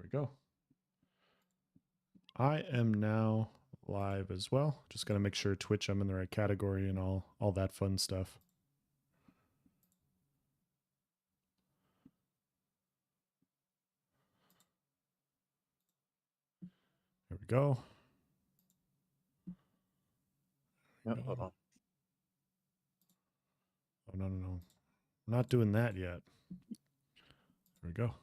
we go. I am now live as well. Just got to make sure Twitch I'm in the right category and all that fun stuff. There we go. Yep, hold on. Oh, no. I'm not doing that yet. There we go.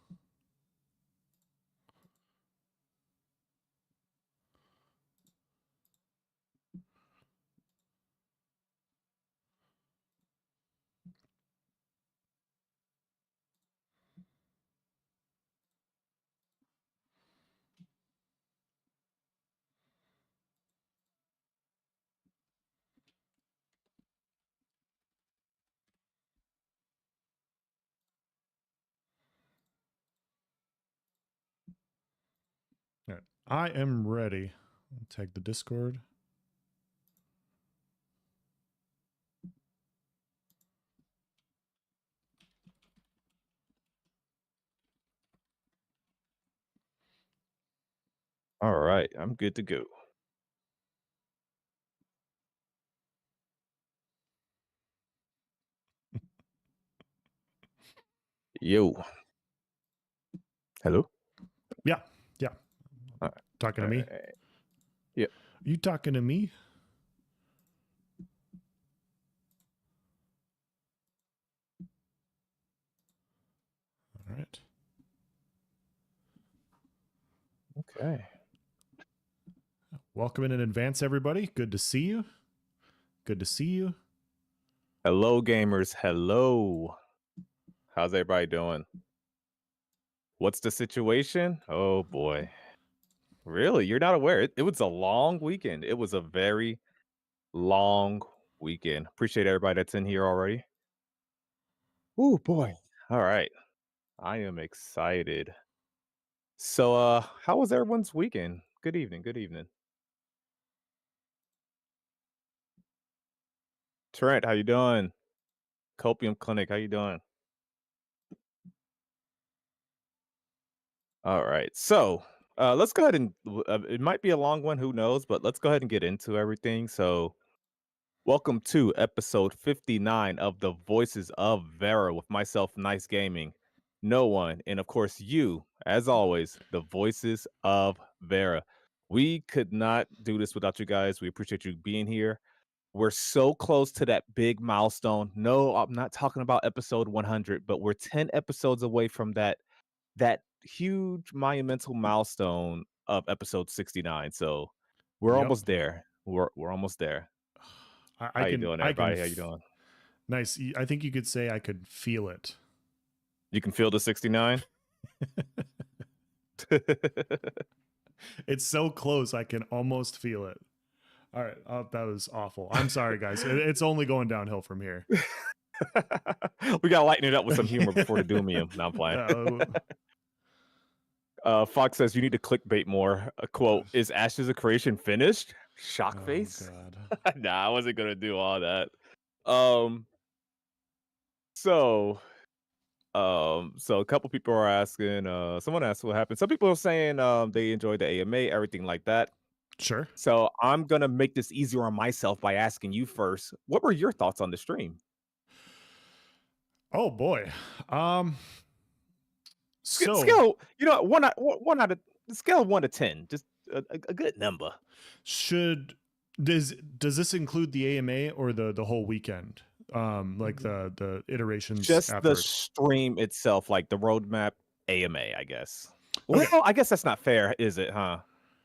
All right. I am ready. I'll tag the Discord. All right, I'm good to go. Yo. Hello? Yeah. All right. Talking to me? Yep. You talking to me? All right. Okay. Welcome in advance, everybody. Good to see you. Hello, gamers. Hello. How's everybody doing? What's the situation? Oh, boy. Really? You're not aware? It was a long weekend. It was a very long weekend. Appreciate everybody that's in here already. Oh, boy. All right. I am excited. So, how was everyone's weekend? Good evening. Trent, how you doing? Copium Clinic, how you doing? All right. So, let's go ahead and it might be a long one, who knows, but let's go ahead and get into everything. So, welcome to episode 59 of the Voices of Verra with myself, Nice Gaming, no one, and of course you, as always, the Voices of Verra. We could not do this without you guys. We appreciate you being here. We're so close to that big milestone. No, I'm not talking about episode 100, but we're 10 episodes away from that huge monumental milestone of episode 69. So we're Yep. almost there. We're almost there. How you doing, everybody? How you doing? Nice. I think you could say I could feel it. You can feel the 69? It's so close. I can almost feel it. All right. Oh, that was awful. I'm sorry, guys. It's only going downhill from here. We got to lighten it up with some humor before the Doomium. No, I'm playing. Fox says you need to clickbait more. A quote, is Ashes of Creation finished? Shock face? God. Nah, I wasn't going to do all that. So a couple people are asking, someone asked what happened. Some people are saying they enjoyed the AMA, everything like that. Sure. So I'm gonna make this easier on myself by asking you first. What were your thoughts on the stream? Oh boy. So scale, one out of scale of 1 to 10, just a good number. Does this include the AMA or the whole weekend? Like the iterations, just effort? The stream itself, like the roadmap AMA, I guess. Okay. Well, I guess that's not fair, is it, huh?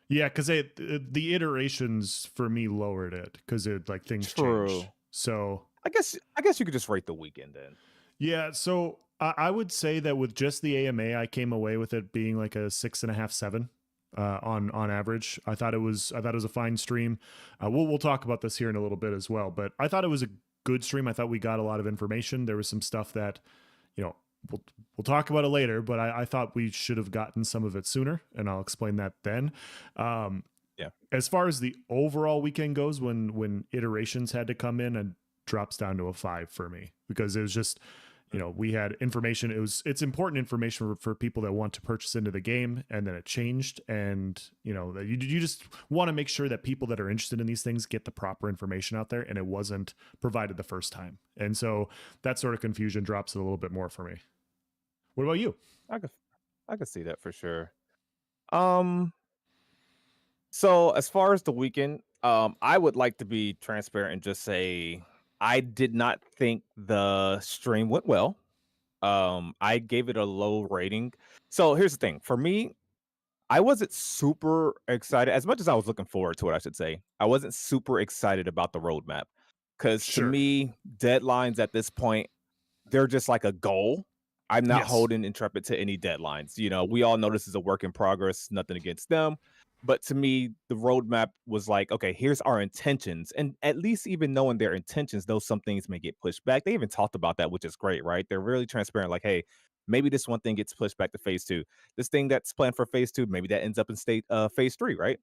Yeah, because the iterations for me lowered it because it like things changed. So I guess you could just rate the weekend then. Yeah, so I would say that with just the AMA, I came away with it being like a 6.5, 7 on average. I thought it was a fine stream. We'll talk about this here in a little bit as well, but I thought it was a good stream. I thought we got a lot of information. There was some stuff that, we'll talk about it later, but I thought we should have gotten some of it sooner, and I'll explain that then. Yeah. As far as the overall weekend goes, when iterations had to come in, and drops down to a 5 for me because it was just, we had information. It's important information for people that want to purchase into the game, and then it changed. And that you just want to make sure that people that are interested in these things get the proper information out there, and it wasn't provided the first time. And so that sort of confusion drops it a little bit more for me. What about you? I could I could see that for sure. Um, so as far as the weekend, I would like to be transparent and just say I did not think the stream went well. I gave it a low rating. So here's the thing. For me, I wasn't super excited as much as I was looking forward to it, I should say. I wasn't super excited about the roadmap because to Sure. me, deadlines at this point they're just like a goal. I'm not Yes. holding Intrepid to any deadlines. We all know this is a work in progress, nothing against them. But to me, the roadmap was like, okay, here's our intentions. And at least even knowing their intentions, though some things may get pushed back. They even talked about that, which is great, right? They're really transparent, like, hey, maybe this one thing gets pushed back to phase two. This thing that's planned for phase two, maybe that ends up in state phase three, right?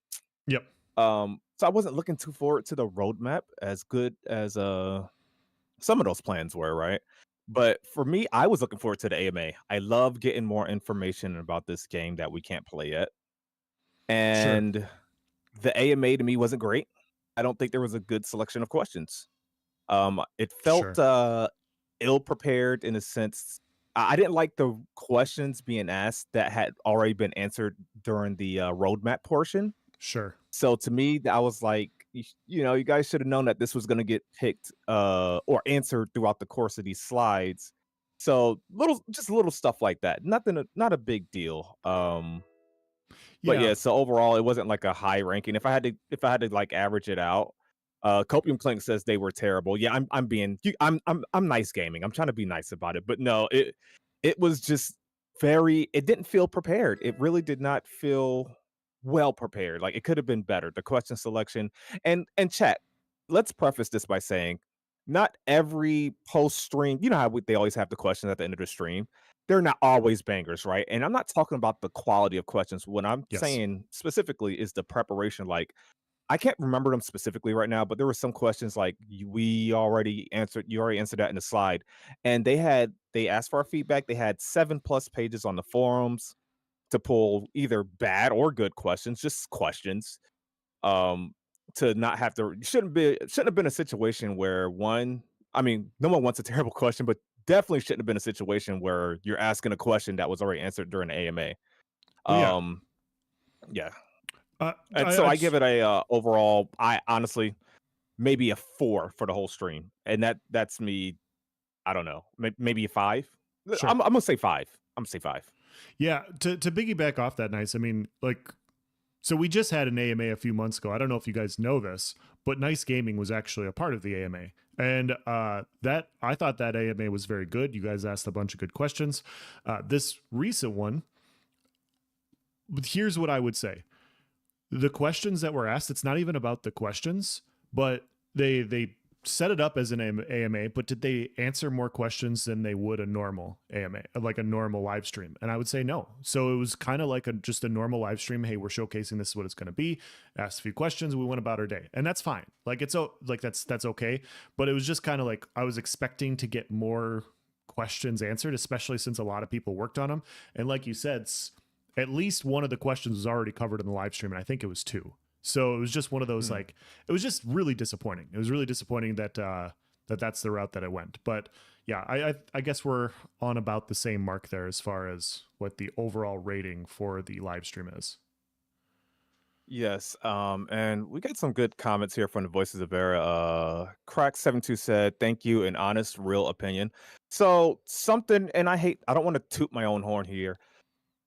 Yep. So I wasn't looking too forward to the roadmap as good as some of those plans were, right? But for me, I was looking forward to the AMA. I love getting more information about this game that we can't play yet. Sure. And the AMA to me wasn't great. I don't think there was a good selection of questions. It felt Sure. ill prepared in a sense. I didn't like the questions being asked that had already been answered during the roadmap portion. Sure. So to me, I was like, you guys should have known that this was gonna get picked, or answered throughout the course of these slides. So just little stuff like that. Nothing, not a big deal. But Yeah. yeah, so overall, it wasn't like a high ranking. If I had to like average it out, Copium Clink says they were terrible. Yeah, I'm nice gaming. I'm trying to be nice about it, but no, it was just very. It didn't feel prepared. It really did not feel well prepared. Like it could have been better. The question selection and chat. Let's preface this by saying, not every post stream. You know how they always have the questions at the end of the stream, they're not always bangers, right? And I'm not talking about the quality of questions. What I'm Yes. saying specifically is the preparation. Like, I can't remember them specifically right now, but there were some questions like we already answered. You already answered that in the slide, and they asked for our feedback. They had 7+ pages on the forums to pull either bad or good questions, just questions. Um, to not have to shouldn't have been a situation where one. I mean, no one wants a terrible question, but definitely shouldn't have been a situation where you're asking a question that was already answered during the AMA. Well, yeah. Um, yeah, Uh, and I, so I I give just it a overall. I honestly maybe a 4 for the whole stream, and that's me. I don't know, maybe a 5. Sure. I'm gonna say 5. I'm gonna say 5. Yeah. To piggyback off that, nice. I mean, like, so we just had an AMA a few months ago. I don't know if you guys know this, but Nice Gaming was actually a part of the AMA. And that I thought that AMA was very good. You guys asked a bunch of good questions. This recent one, here's what I would say: the questions that were asked, it's not even about the questions, but they set it up as an AMA, but did they answer more questions than they would a normal AMA, like a normal live stream? And I would say no. So it was kind of like just a normal live stream. Hey, we're showcasing, this is what it's going to be. Asked a few questions, we went about our day, and that's fine. Like that's okay. But it was just kind of like I was expecting to get more questions answered, especially since a lot of people worked on them. And like you said, at least one of the questions was already covered in the live stream, and I think it was two. So it was just one of those, Hmm. like, it was just really disappointing. It was really disappointing that that's the route that it went. But yeah, I guess we're on about the same mark there as far as what the overall rating for the live stream is. Yes, and we got some good comments here from the Voices of Verra. Crack72 said, "Thank you, an honest, real opinion." So something, and I don't want to toot my own horn here.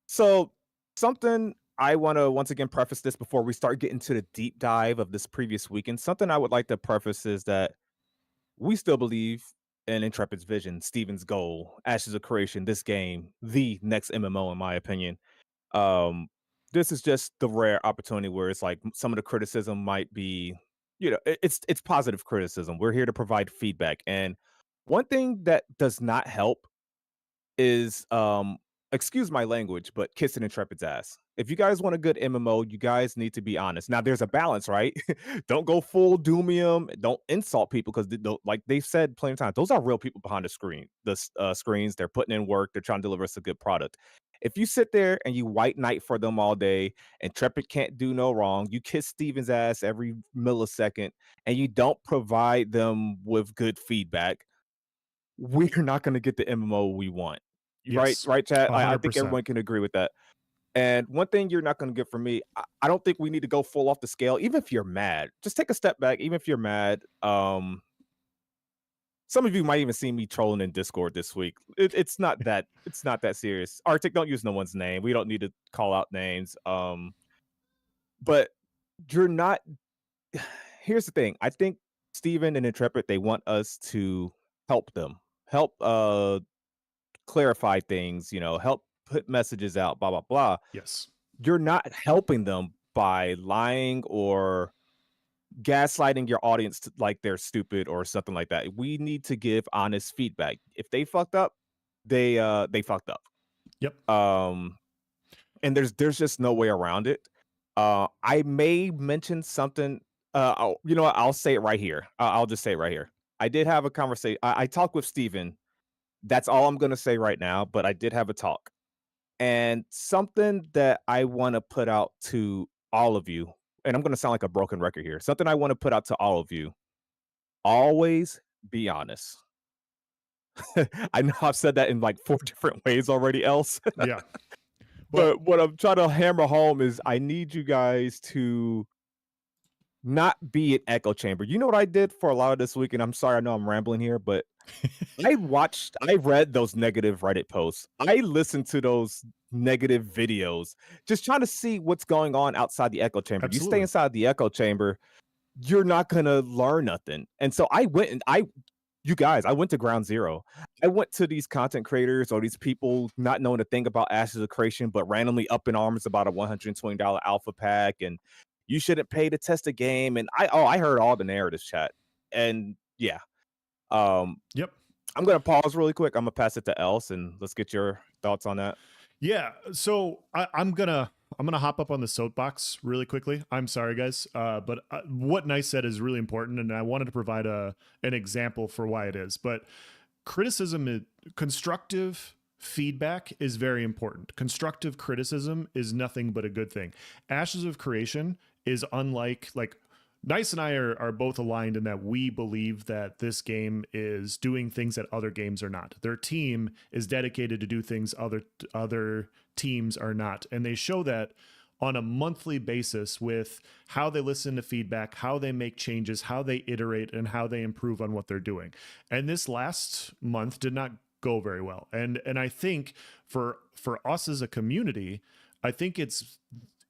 So something I want to once again preface this before we start getting to the deep dive of this previous weekend. Something I would like to preface is that we still believe in Intrepid's vision, Steven's goal, Ashes of Creation, this game, the next MMO, in my opinion. um this is just the rare opportunity where it's like some of the criticism might be, it's positive criticism. We're here to provide feedback, and one thing that does not help is excuse my language, but kissing Intrepid's ass. If you guys want a good MMO, you guys need to be honest. Now, there's a balance, right? Don't go full Doomium. Don't insult people because, like they've said plenty of times, those are real people behind the screen. Screens, they're putting in work. They're trying to deliver us a good product. If you sit there and you white knight for them all day, Intrepid can't do no wrong. You kiss Steven's ass every millisecond, and you don't provide them with good feedback. We're not going to get the MMO we want. Right, Yes, right, chat. I think 100%. everyone can agree with that. And one thing you're not going to get from me, I don't think we need to go full off the scale. Even if you're mad, just take a step back. Even if you're mad, some of you might even see me trolling in Discord this week. It's not that serious. Arctic, don't use no one's name. We don't need to call out names. But you're not. Here's the thing. I think Steven and Intrepid, they want us to help them, help clarify things, help put messages out, blah, blah, blah. Yes. You're not helping them by lying or gaslighting your audience like they're stupid or something like that. We need to give honest feedback. If they fucked up, they fucked up. Yep. And there's just no way around it. I may mention something. You know what? I'll say it right here. I'll just say it right here. I did have a conversation. I talked with Steven. That's all I'm gonna say right now. But I did have a talk, and something that I want to put out to all of you. And I'm gonna sound like a broken record here. Something I want to put out to all of you. Always be honest. I know I've said that in like 4 different ways already else. Yeah. Well, But what I'm trying to hammer home is I need you guys to not be an echo chamber. You know what I did for a lot of this week, and I'm sorry, I know I'm rambling here, but I read those negative Reddit posts. I listened to those negative videos, just trying to see what's going on outside the echo chamber. You stay absolutely. inside the echo chamber, you're not gonna learn nothing. And so I went and you guys, I went to ground zero. I went to these content creators or these people not knowing a thing about Ashes of Creation, but randomly up in arms about a $120 alpha pack, and you shouldn't pay to test a game. And I heard all the narratives, chat. And yeah. Yep. I'm gonna pause really quick. I'm gonna pass it to Else and let's get your thoughts on that. Yeah. So I'm gonna hop up on the soapbox really quickly. I'm sorry, guys, but what Nice said is really important, and I wanted to provide an example for why it is. But constructive feedback is very important. Constructive criticism is nothing but a good thing. Ashes of Creation is unlike like Nice and I are both aligned in that we believe that this game is doing things that other games are not. Their team is dedicated to do things other teams are not, and they show that on a monthly basis with how they listen to feedback, how they make changes, how they iterate, and how they improve on what they're doing. And this last month did not go very well. And I think for us as a community, I think it's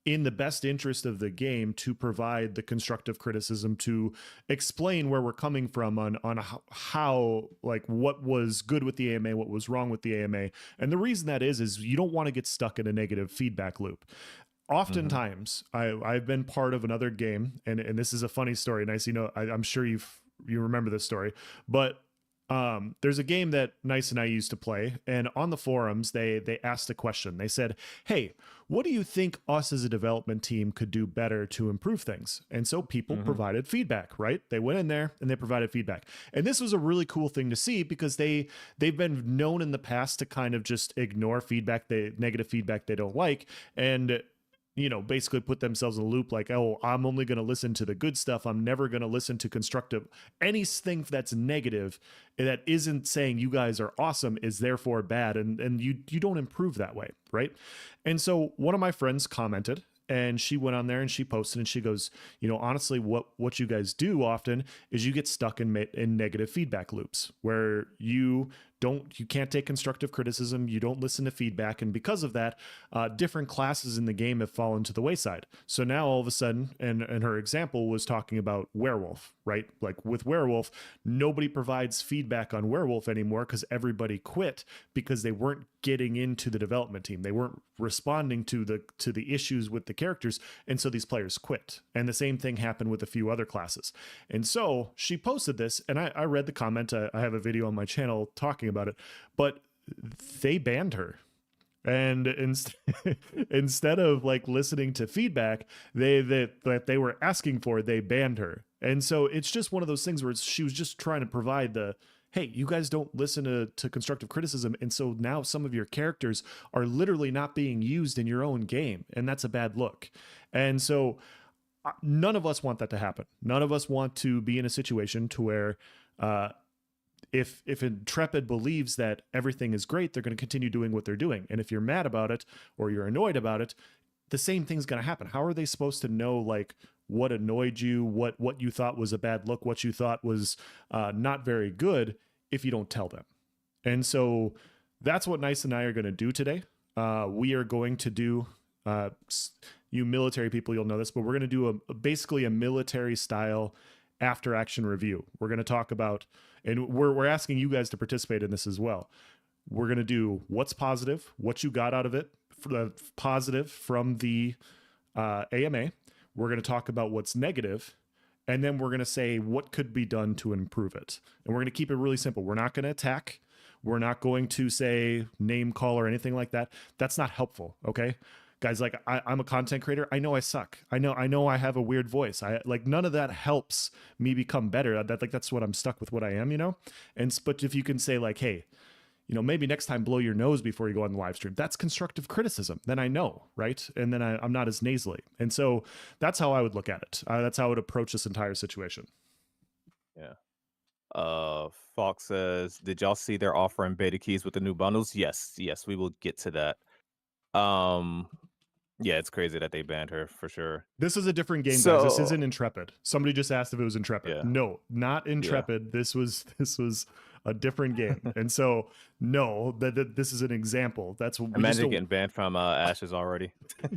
in the best interest of the game to provide the constructive criticism, to explain where we're coming from on how like what was good with the AMA, what was wrong with the AMA. And the reason that is you don't want to get stuck in a negative feedback loop. Oftentimes I've been part of another game, and this is a funny story. Nice, I'm sure you remember this story, but there's a game that Nice and I used to play, and on the forums they asked a question. They said, "Hey, what do you think us as a development team could do better to improve things?" And so people provided feedback, right? They went in there and they provided feedback. And this was a really cool thing to see because they've been known in the past to kind of just ignore feedback, the negative feedback they don't like, and basically put themselves in a loop like, oh, I'm only going to listen to the good stuff. I'm never going to listen to constructive. Anything that's negative that isn't saying you guys are awesome is therefore bad. And you don't improve that way, right? And so one of my friends commented, and she went on there and she posted and she goes, honestly, what you guys do often is you get stuck in negative feedback loops where you can't take constructive criticism, you don't listen to feedback, and because of that, different classes in the game have fallen to the wayside. So now all of a sudden, and her example was talking about werewolf, right? Like with werewolf, nobody provides feedback on werewolf anymore because everybody quit because they weren't getting into the development team. They weren't responding to the issues with the characters, and so these players quit. And the same thing happened with a few other classes. And so she posted this, and I read the comment. I have a video on my channel talking about it, but they banned her. And instead of like listening to feedback that they were asking for, they banned her. And so it's just one of those things where she was just trying to provide the, hey, you guys don't listen to constructive criticism, and so now some of your characters are literally not being used in your own game, and that's a bad look. And so none of us want that to happen. None of us want to be in a situation to where uh, if Intrepid believes that everything is great, they're going to continue doing what they're doing. And if you're mad about it or you're annoyed about it, the same thing's going to happen. How are they supposed to know like what annoyed you, what you thought was a bad look, what you thought was not very good if you don't tell them? And so that's what Nice and I are going to do today. We are going to do you military people, you'll know this, but we're going to do basically a military style after action review. We're going to talk about, and we're asking you guys to participate in this as well. We're going to do what's positive, what you got out of it, for the positive from the AMA. We're going to talk about what's negative, and then we're going to say what could be done to improve it. And we're going to keep it really simple. We're not going to attack. We're not going to say name call or anything like that. That's not helpful. Okay. Guys, like I'm a content creator. I know I suck. I know I have a weird voice. I like none of that helps me become better. That's what I'm stuck with what I am, you know? And but if you can say like, hey, you know, maybe next time blow your nose before you go on the live stream. That's constructive criticism. Then I know, right? And then I'm not as nasally. And so that's how I would look at it. That's how I would approach this entire situation. Yeah. Fox says, "Did y'all see they're offering beta keys with the new bundles?" Yes, yes, we will get to that. Yeah, it's crazy that they banned her for sure. This is a different game, guys. This So isn't Intrepid. Somebody just asked if it was Intrepid. yeah, No, not yeah. Intrepid. This was a different game. And so no, that this is an example. That's what we just Imagine don't. getting banned from Ashes already.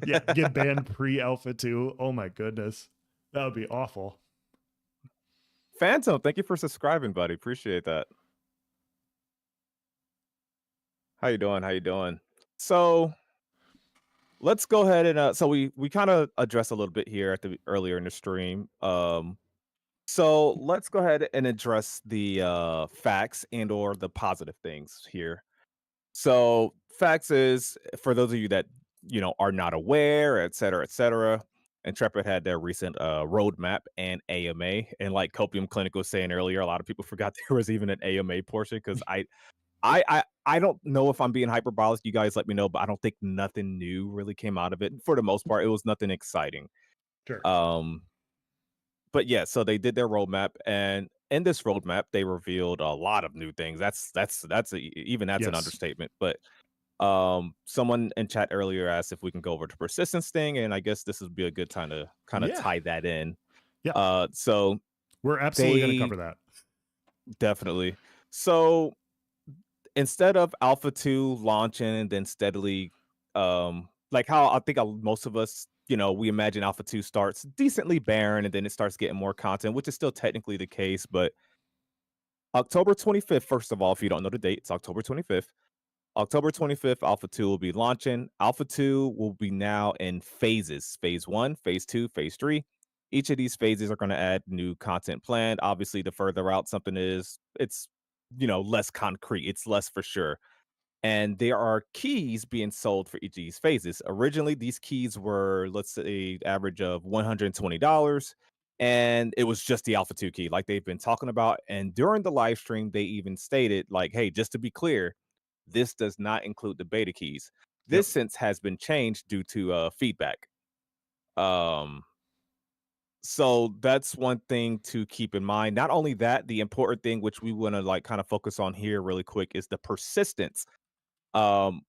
Yeah, get banned pre-alpha 2. Oh my goodness. That would be awful. Phantom, thank you for subscribing, buddy. Appreciate that. How you doing? How you doing? So let's go ahead and so we kind of addressed a little bit here at the earlier in the stream. So let's go ahead and address the facts and or the positive things here. So facts is for those of you that are not aware, et cetera, et cetera. Intrepid had their recent roadmap and AMA, and like Copium Clinic was saying earlier, a lot of people forgot there was even an AMA portion because I don't know if I'm being hyperbolic. You guys let me know, but I don't think nothing new really came out of it. For the most part, it was nothing exciting. Sure. Um, but yeah, so they did their roadmap, and in this roadmap, they revealed a lot of new things. Even that's an Yes. understatement. But someone in chat earlier asked if we can go over the persistence thing, and I guess this would be a good time to kind of Yeah. tie that in. Yeah. So We're absolutely going to they cover that. definitely. So instead of Alpha 2 launching and then steadily, like how I think most of us, we imagine Alpha 2 starts decently barren and then it starts getting more content, which is still technically the case. But October 25th, first of all, if you don't know the date, it's October 25th. October 25th, Alpha 2 will be launching. Alpha 2 will be now in phases: phase 1, phase 2, phase 3. Each of these phases are going to add new content planned. Obviously, the further out something is, it's less concrete, it's less for sure. And there are keys being sold for each of these phases. Originally, these keys were, let's say, average of $120, and it was just the Alpha 2 key, like they've been talking about. And during the live stream, they even stated, like, hey, just to be clear, this does not include the beta keys. Yep. This since has been changed due to feedback. Um, so that's one thing to keep in mind. Not only that, the important thing which we want to like kind of focus on here really quick is the persistence. Um,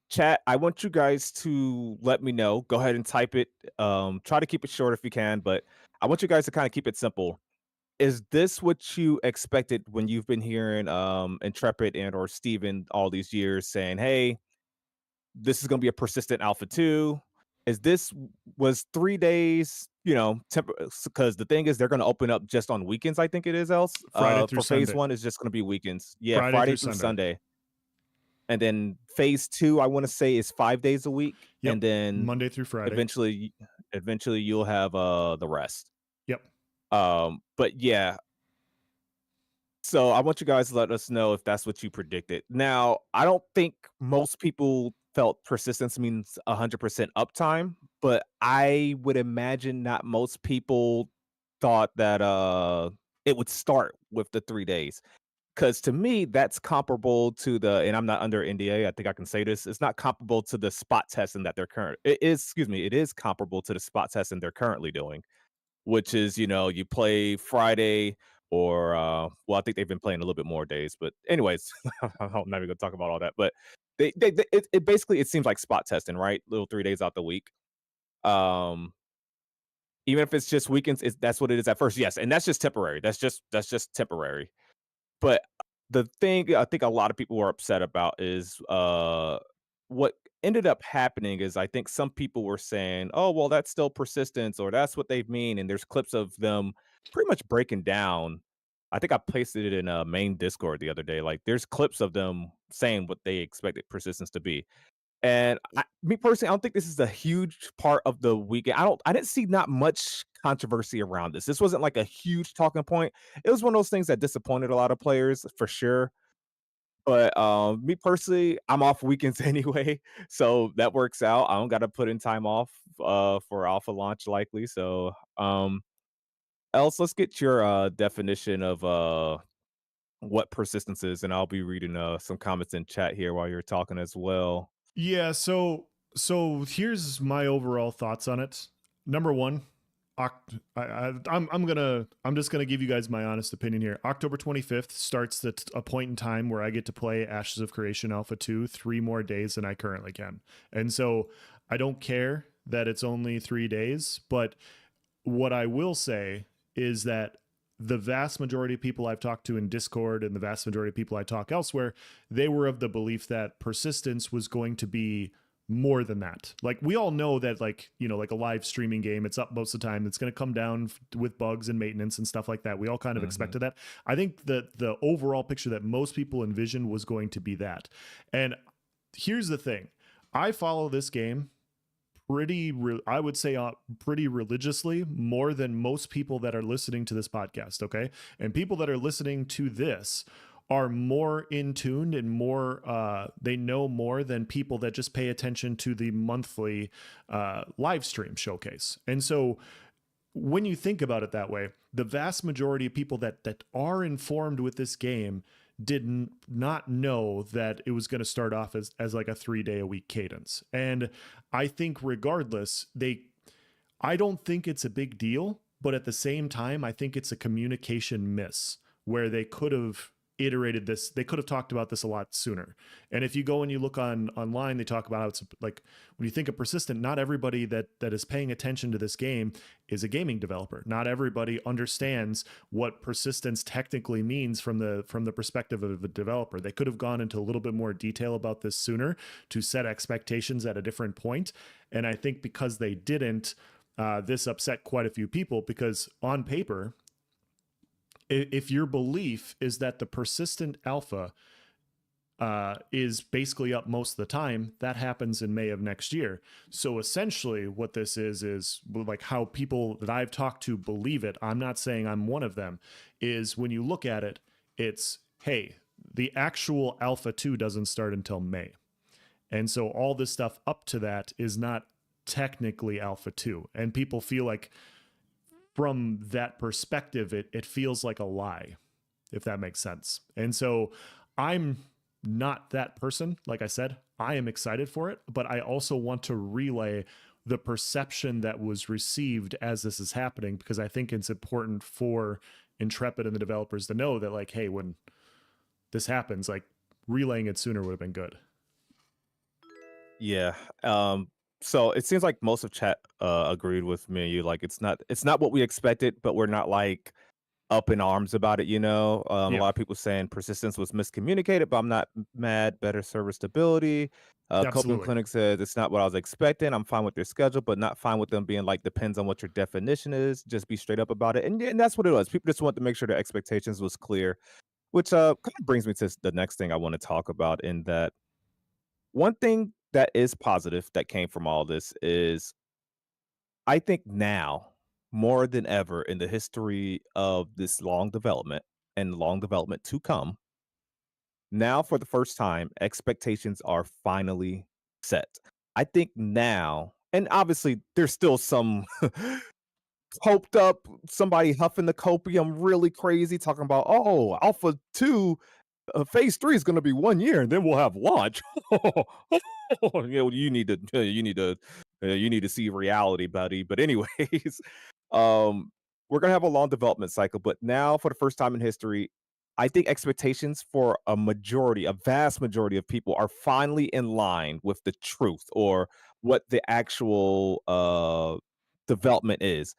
Chat, I want you guys to let me know. Go ahead and type it. Try to keep it short if you can, but I want you guys to kind of keep it simple. Is this what you expected when you've been hearing Intrepid and or Steven all these years saying, hey, this is going to be a persistent Alpha 2? Is this was 3 days, because the thing is they're going to open up just on weekends, I think it is else. Friday through For phase Sunday. 1 is just going to be weekends. Yeah, Friday Friday through through Sunday. Sunday. And then phase 2, I want to say, is 5 days a week. Yep. And then Monday through Friday. eventually you'll have the rest. Yep. But yeah. So I want you guys to let us know if that's what you predicted. Now, I don't think most people felt persistence means 100% uptime, but I would imagine not most people thought that it would start with the 3 days. Cuz to me that's comparable to the, and I'm not under NDA, I think I can say this. It's not comparable to the spot testing that they're current. It is, excuse me, it is comparable to the spot testing they're currently doing, which is, you play Friday or well, I think they've been playing a little bit more days, but anyways, I'm not even gonna talk about all that. But it basically it seems like spot testing, right? Little 3 days out the week. Um, Even if it's just weekends, that's what it is at first. Yes, and that's just temporary. That's just temporary. But the thing I think a lot of people were upset about is, what ended up happening is I think some people were saying, "Oh, well, that's still persistence," or "That's what they mean," and there's clips of them pretty much breaking down. I think I pasted it in a main Discord the other day. Like, there's clips of them saying what they expected persistence to be. And me personally, I don't think this is a huge part of the weekend. I didn't see not much controversy around this. This wasn't like a huge talking point. It was one of those things that disappointed a lot of players for sure. But me personally, I'm off weekends anyway, so that works out. I don't got to put in time off for alpha launch likely. So else, let's get your definition of what persistence is, and I'll be reading some comments in chat here while you're talking as well. Yeah, so here's my overall thoughts on it. Number one, I'm just gonna give you guys my honest opinion here. October 25th starts at a point in time where I get to play Ashes of Creation Alpha 2 3 more days than I currently can. And so I don't care that it's only 3 days, but what I will say is that the vast majority of people I've talked to in Discord and the vast majority of people I talk elsewhere, they were of the belief that persistence was going to be more than that. Like we all know that like a live streaming game, it's up most of the time. It's going to come down with bugs and maintenance and stuff like that. We all kind of Mhm. expected that. I think that the overall picture that most people envisioned was going to be that. And here's the thing. I follow this game I would say pretty religiously, more than most people that are listening to this podcast. Okay, and people that are listening to this are more in tuned and more they know more than people that just pay attention to the monthly live stream showcase. And so when you think about it that way, the vast majority of people that are informed with this game did not know that it was going to start off as like a 3 day a week cadence. And I think regardless, I don't think it's a big deal, but at the same time, I think it's a communication miss where they could have iterated this. They could have talked about this a lot sooner. And if you go and you look online, they talk about how it's like when you think of persistent, not everybody that is paying attention to this game is a gaming developer. Not everybody understands what persistence technically means from the perspective of a developer. They could have gone into a little bit more detail about this sooner to set expectations at a different point. And I think because they didn't, this upset quite a few people because on paper, if your belief is that the persistent alpha is basically up most of the time, that happens in May of next year. So essentially, what this is like how people that I've talked to believe it. I'm not saying I'm one of them. Is when you look at it, it's hey, the actual alpha 2 doesn't start until May. And so all this stuff up to that is not technically alpha 2. And people feel like from that perspective, it feels like a lie, if that makes sense. And so I'm not that person. Like I said, I am excited for it, but I also want to relay the perception that was received as this is happening because I think it's important for Intrepid and the developers to know that, like, hey, when this happens, like relaying it sooner would have been good. Yeah. So it seems like most of chat agreed with me and you. Like it's not what we expected, but we're not like up in arms about it, you know. A Yeah, lot of people saying persistence was miscommunicated, but I'm not mad. Better server stability. Copeland absolutely. Clinic says it's not what I was expecting. I'm fine with their schedule, but not fine with them being like depends on what your definition is. Just be straight up about it, and, yeah, and that's what it was. People just want to make sure their expectations was clear, which kind of brings me to the next thing I want to talk about. In that, one thing that is positive that came from all this is I think now more than ever in the history of this long development and long development to come, now for the first time, expectations are finally set. I think now, and obviously there's still some hoped up, somebody huffing the copium really crazy, talking about, oh, Alpha 2 phase 3 is going to be 1 year and then we'll have launch. You need to see reality, buddy. But anyways, um, we're gonna have a long development cycle. But now, for the first time in history, I think expectations for a vast majority of people are finally in line with the truth or what the actual development is.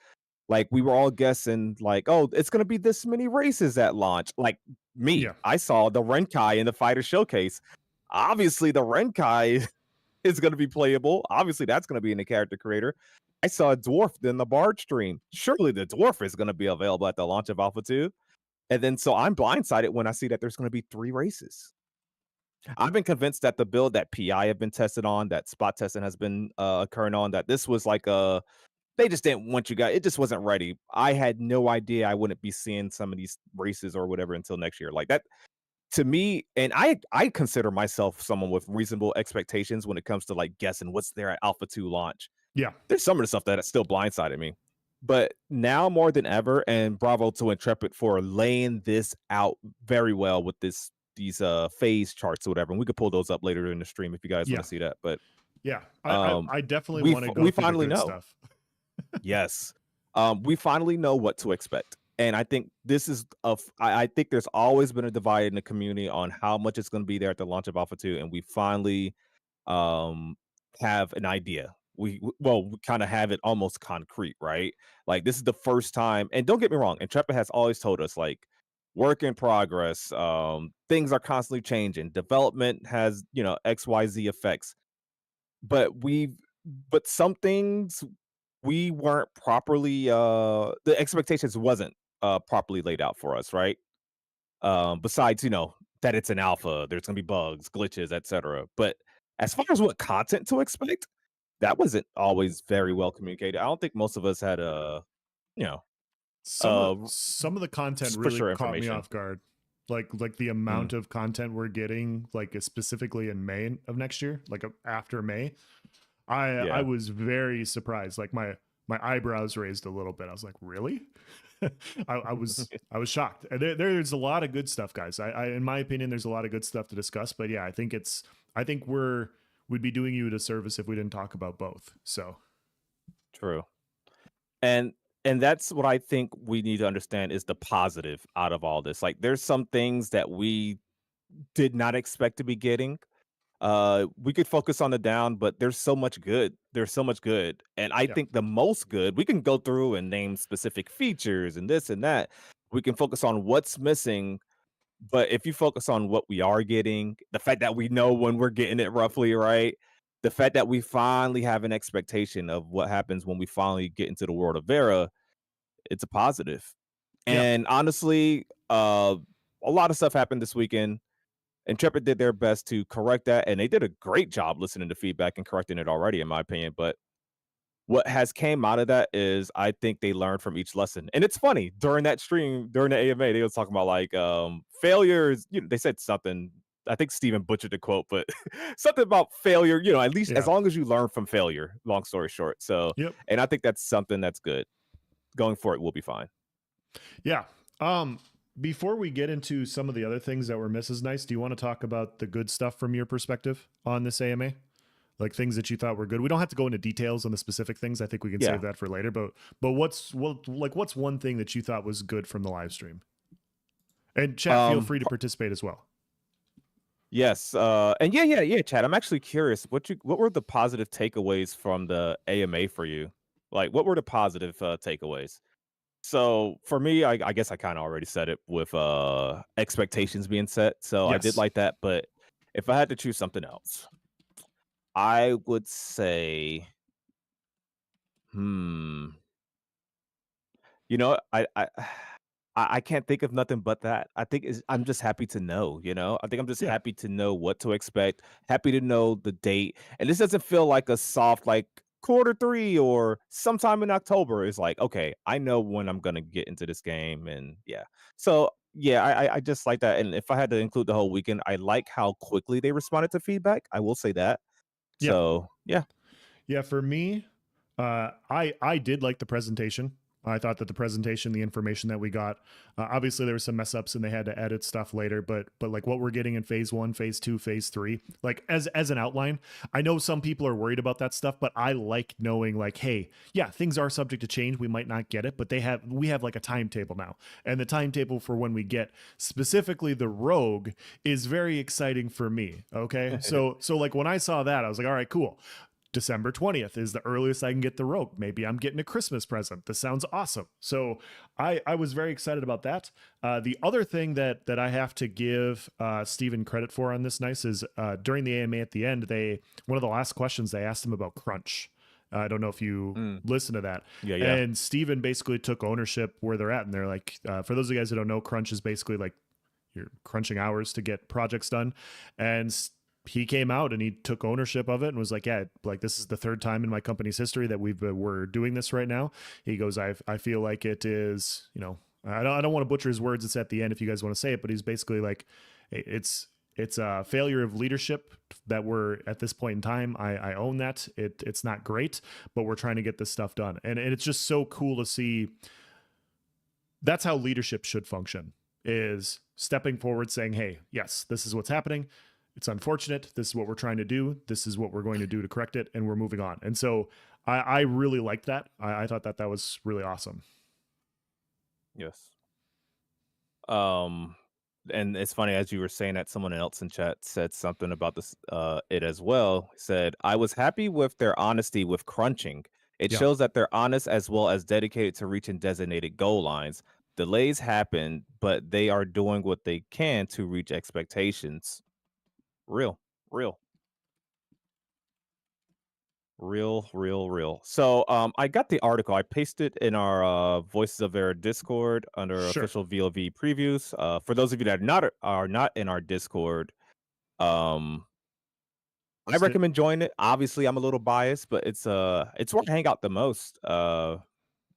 Like we were all guessing, like, oh, it's gonna be this many races at launch. Like me, Yeah. I saw the Renkai in the fighter showcase. Obviously, the Renkai is gonna be playable. Obviously, that's gonna be in the character creator. I saw a dwarf in the Bard stream. Surely the dwarf is gonna be available at the launch of Alpha 2. And then so I'm blindsided when I see that there's gonna be 3 races. I've been convinced that the build that PI have been tested on, that spot testing has been occurring on, that this was like a they just didn't want you guys. It just wasn't ready. I had no idea I wouldn't be seeing some of these races or whatever until next year. Like that to me, and I consider myself someone with reasonable expectations when it comes to like guessing what's there at Alpha 2 launch. Yeah. There's some of the stuff that still blindsided me. But now more than ever, and bravo to Intrepid for laying this out very well with these phase charts or whatever. And we could pull those up later in the stream if you guys want Yeah. to see that. But Yeah. um I definitely we want to go we through the finally good know. stuff. Yes. We finally know what to expect. And I think this is I think there's always been a divide in the community on how much it's going to be there at the launch of Alpha 2. And we finally um have an idea. We kind of have it almost concrete, right? Like this is the first time, and don't get me wrong, Intrepid has always told us like work in progress, things are constantly changing, development has, XYZ effects, but some things we weren't properly the expectations wasn't properly laid out for us, right? Besides, that it's an alpha, there's gonna be bugs, glitches, etc. But as far as what content to expect, that wasn't always very well communicated. I don't think most of us had you know uh Some of the content for really sure caught me information. off guard. Like the Mm, amount of content we're getting, like specifically in May of next year, like after May. I yeah. was very surprised. Like my eyebrows raised a little bit. I was like, really? I was shocked. And there's a lot of good stuff, guys. In my opinion, there's a lot of good stuff to discuss. But yeah, I think we'd be doing you a disservice if we didn't talk about both. So True. And that's what I think we need to understand is the positive out of all this. Like there's some things that we did not expect to be getting. We could focus on the down, but there's so much good. There's so much good. And I yeah, think the most good, we can go through and name specific features and this and that. We can focus on what's missing, but if you focus on what we are getting, the fact that we know when we're getting it roughly right, the fact that we finally have an expectation of what happens when we finally get into the world of Vera, it's a positive. yeah, And honestly, a lot of stuff happened this weekend. Intrepid did their best to correct that, and they did a great job listening to feedback and correcting it already, in my opinion. But what has came out of that is I think they learned from each lesson. And it's funny, during that stream, during the AMA, they was talking about like failures. They said something. I think Steven butchered the quote, but something about failure, at least as yeah, long as you learn from failure, long story short. So, yep, and I think that's something that's good. Going for it, we'll be fine. yeah. Before we get into some of the other things that were Mrs. Nice, do you want to talk about the good stuff from your perspective on this AMA? Like things that you thought were good. We don't have to go into details on the specific things. I think we can Yeah. save that for later. But what's one thing that you thought was good from the live stream? And chat, feel Um, free to participate as well. Yes, and yeah, Chad. I'm actually curious. What were the positive takeaways from the AMA for you? Like, what were the positive takeaways? So for me, I guess I kind of already said it with expectations being set. So I did Yes. like that. But if I had to choose something else, I would say, hmm, I can't think of nothing but that. I'm just happy to know, I think I'm just Yeah. happy to know what to expect, happy to know the date. And this doesn't feel like a soft like quarter 3 or sometime in October. It's like, okay, I know when I'm gonna get into this game. And yeah. So yeah, I just like that, and if I had to include the whole weekend, I like how quickly they responded to feedback, I will say that. Yeah. So, yeah. Yeah, for me, I did like the presentation. I thought that the presentation, the information that we got, obviously there were some mess ups and they had to edit stuff later, but like what we're getting in phase one, phase two, phase three, like as an outline, I know some people are worried about that stuff, but I like knowing like, hey, yeah, things are subject to change. We might not get it, but we have like a timetable now, and the timetable for when we get specifically the Rogue is very exciting for me. Okay, so like when I saw that, I was like, all right, cool. December 20th is the earliest I can get the Rogue. Maybe I'm getting a Christmas present. This sounds awesome. So I was very excited about that. The other thing that I have to give Steven credit for on this nice is during the AMA at the end, one of the last questions they asked him about crunch. I don't know if you Mm, listen to that. yeah, yeah. And Steven basically took ownership where they're at. And they're like, for those of you guys who don't know, crunch is basically like you're crunching hours to get projects done. And he came out and he took ownership of it and was like, yeah, like this is the third time in my company's history that we're doing this right now. He goes, I feel like it is, you know, I don't want to butcher his words. It's at the end if you guys want to say it, but he's basically like, it's a failure of leadership that we're at this point in time. I own that. It's not great, but we're trying to get this stuff done. And it's just so cool to see. That's how leadership should function, is stepping forward saying, hey, yes, this is what's happening. It's unfortunate. This is what we're trying to do. This is what we're going to do to correct it. And we're moving on. And so I really liked that. I thought that was really awesome. Yes. Um, and it's funny as you were saying that someone else in chat said something about this it as well. Said, "I was happy with their honesty with crunching. It Yeah. shows that they're honest as well as dedicated to reaching designated goal lines. Delays happen, but they are doing what they can to reach expectations." Real, real. Real, real, real. So, I got the article. I pasted in our Voices of Verra Discord under Sure. official VOV previews. For those of you that are not in our Discord, um, I Sti- recommend joining it. Obviously, I'm a little biased, but it's where I hang out the most.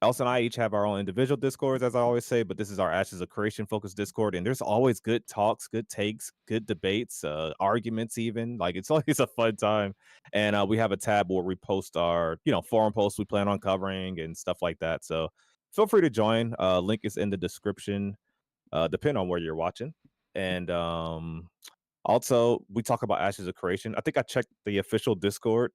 Elsa and I each have our own individual discords, as I always say, but this is our Ashes of Creation focused Discord, and there's always good talks, good takes, good debates, arguments, even. Like it's always a fun time. And we have a tab where we post our, forum posts we plan on covering and stuff like that. So feel free to join. Link is in the description, depending on where you're watching. And also, we talk about Ashes of Creation. I think I checked the official Discord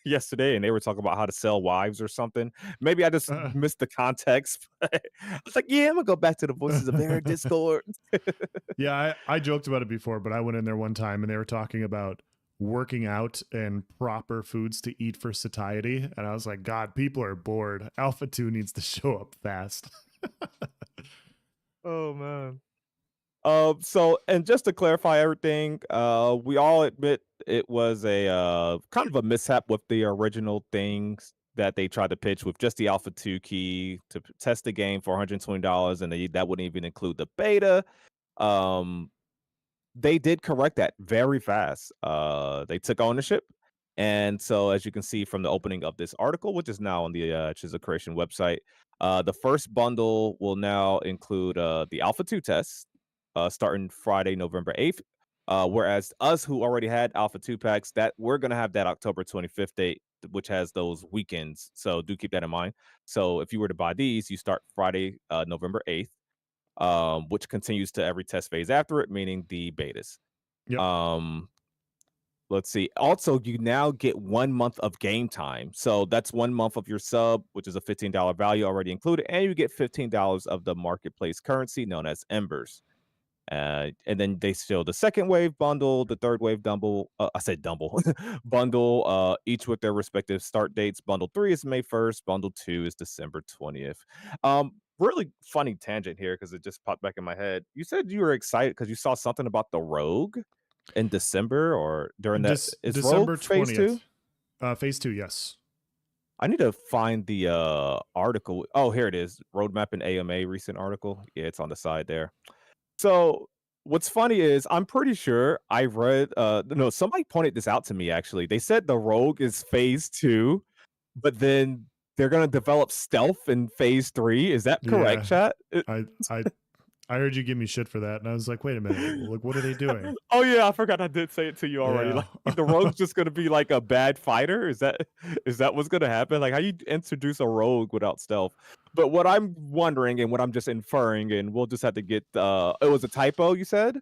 yesterday and they were talking about how to sell wives or something. Maybe I just uh, missed the context. But I was like, yeah, I'm gonna go back to the Voices of Air Discord. yeah, I joked about it before, but I went in there one time and they were talking about working out and proper foods to eat for satiety. And I was like, God, people are bored. Alpha 2 needs to show up fast. Oh man. So and just to clarify everything, we all admit it was a kind of a mishap with the original things that they tried to pitch with just the Alpha 2 key to test the game for $120, and that wouldn't even include the beta. Um, They did correct that very fast. They took ownership, and so as you can see from the opening of this article, which is now on the Chisel Creation website, the first bundle will now include the Alpha 2 tests starting Friday, November 8th. Whereas us who already had Alpha 2 packs, that we're gonna have that October 25th date, which has those weekends. So do keep that in mind. So if you were to buy these, you start Friday, November 8th, which continues to every test phase after it, meaning the betas. Yep. Um, let's see. Also, you now get 1 month of game time. So that's 1 month of your sub, which is a $15 value already included, and you get $15 of the marketplace currency known as Embers. And then they show the second wave bundle, the third wave dumble. I said dumble bundle, each with their respective start dates. Bundle 3 is May 1st. Bundle 2 is December 20th. Really funny tangent here because it just popped back in my head. You said you were excited because you saw something about the Rogue in December or during that. Is Rogue December phase 20th. 2? Phase 2, yes. I need to find the article. Oh, here it is. Roadmap and AMA recent article. Yeah, it's on the side there. So what's funny is I'm pretty sure I read no, somebody pointed this out to me actually. They said the Rogue is phase 2, but then they're gonna develop stealth in phase 3. Is that correct, Yeah. chat? I I heard you give me shit for that, and I was like, "Wait a minute, like, what are they doing?" Oh, yeah, I forgot I did say it to you already. Yeah. Like, the rogue's just gonna be like a bad fighter? Is that what's gonna happen? Like, how you introduce a rogue without stealth? But what I'm wondering and what I'm just inferring, and we'll just have to get, it was a typo, you said?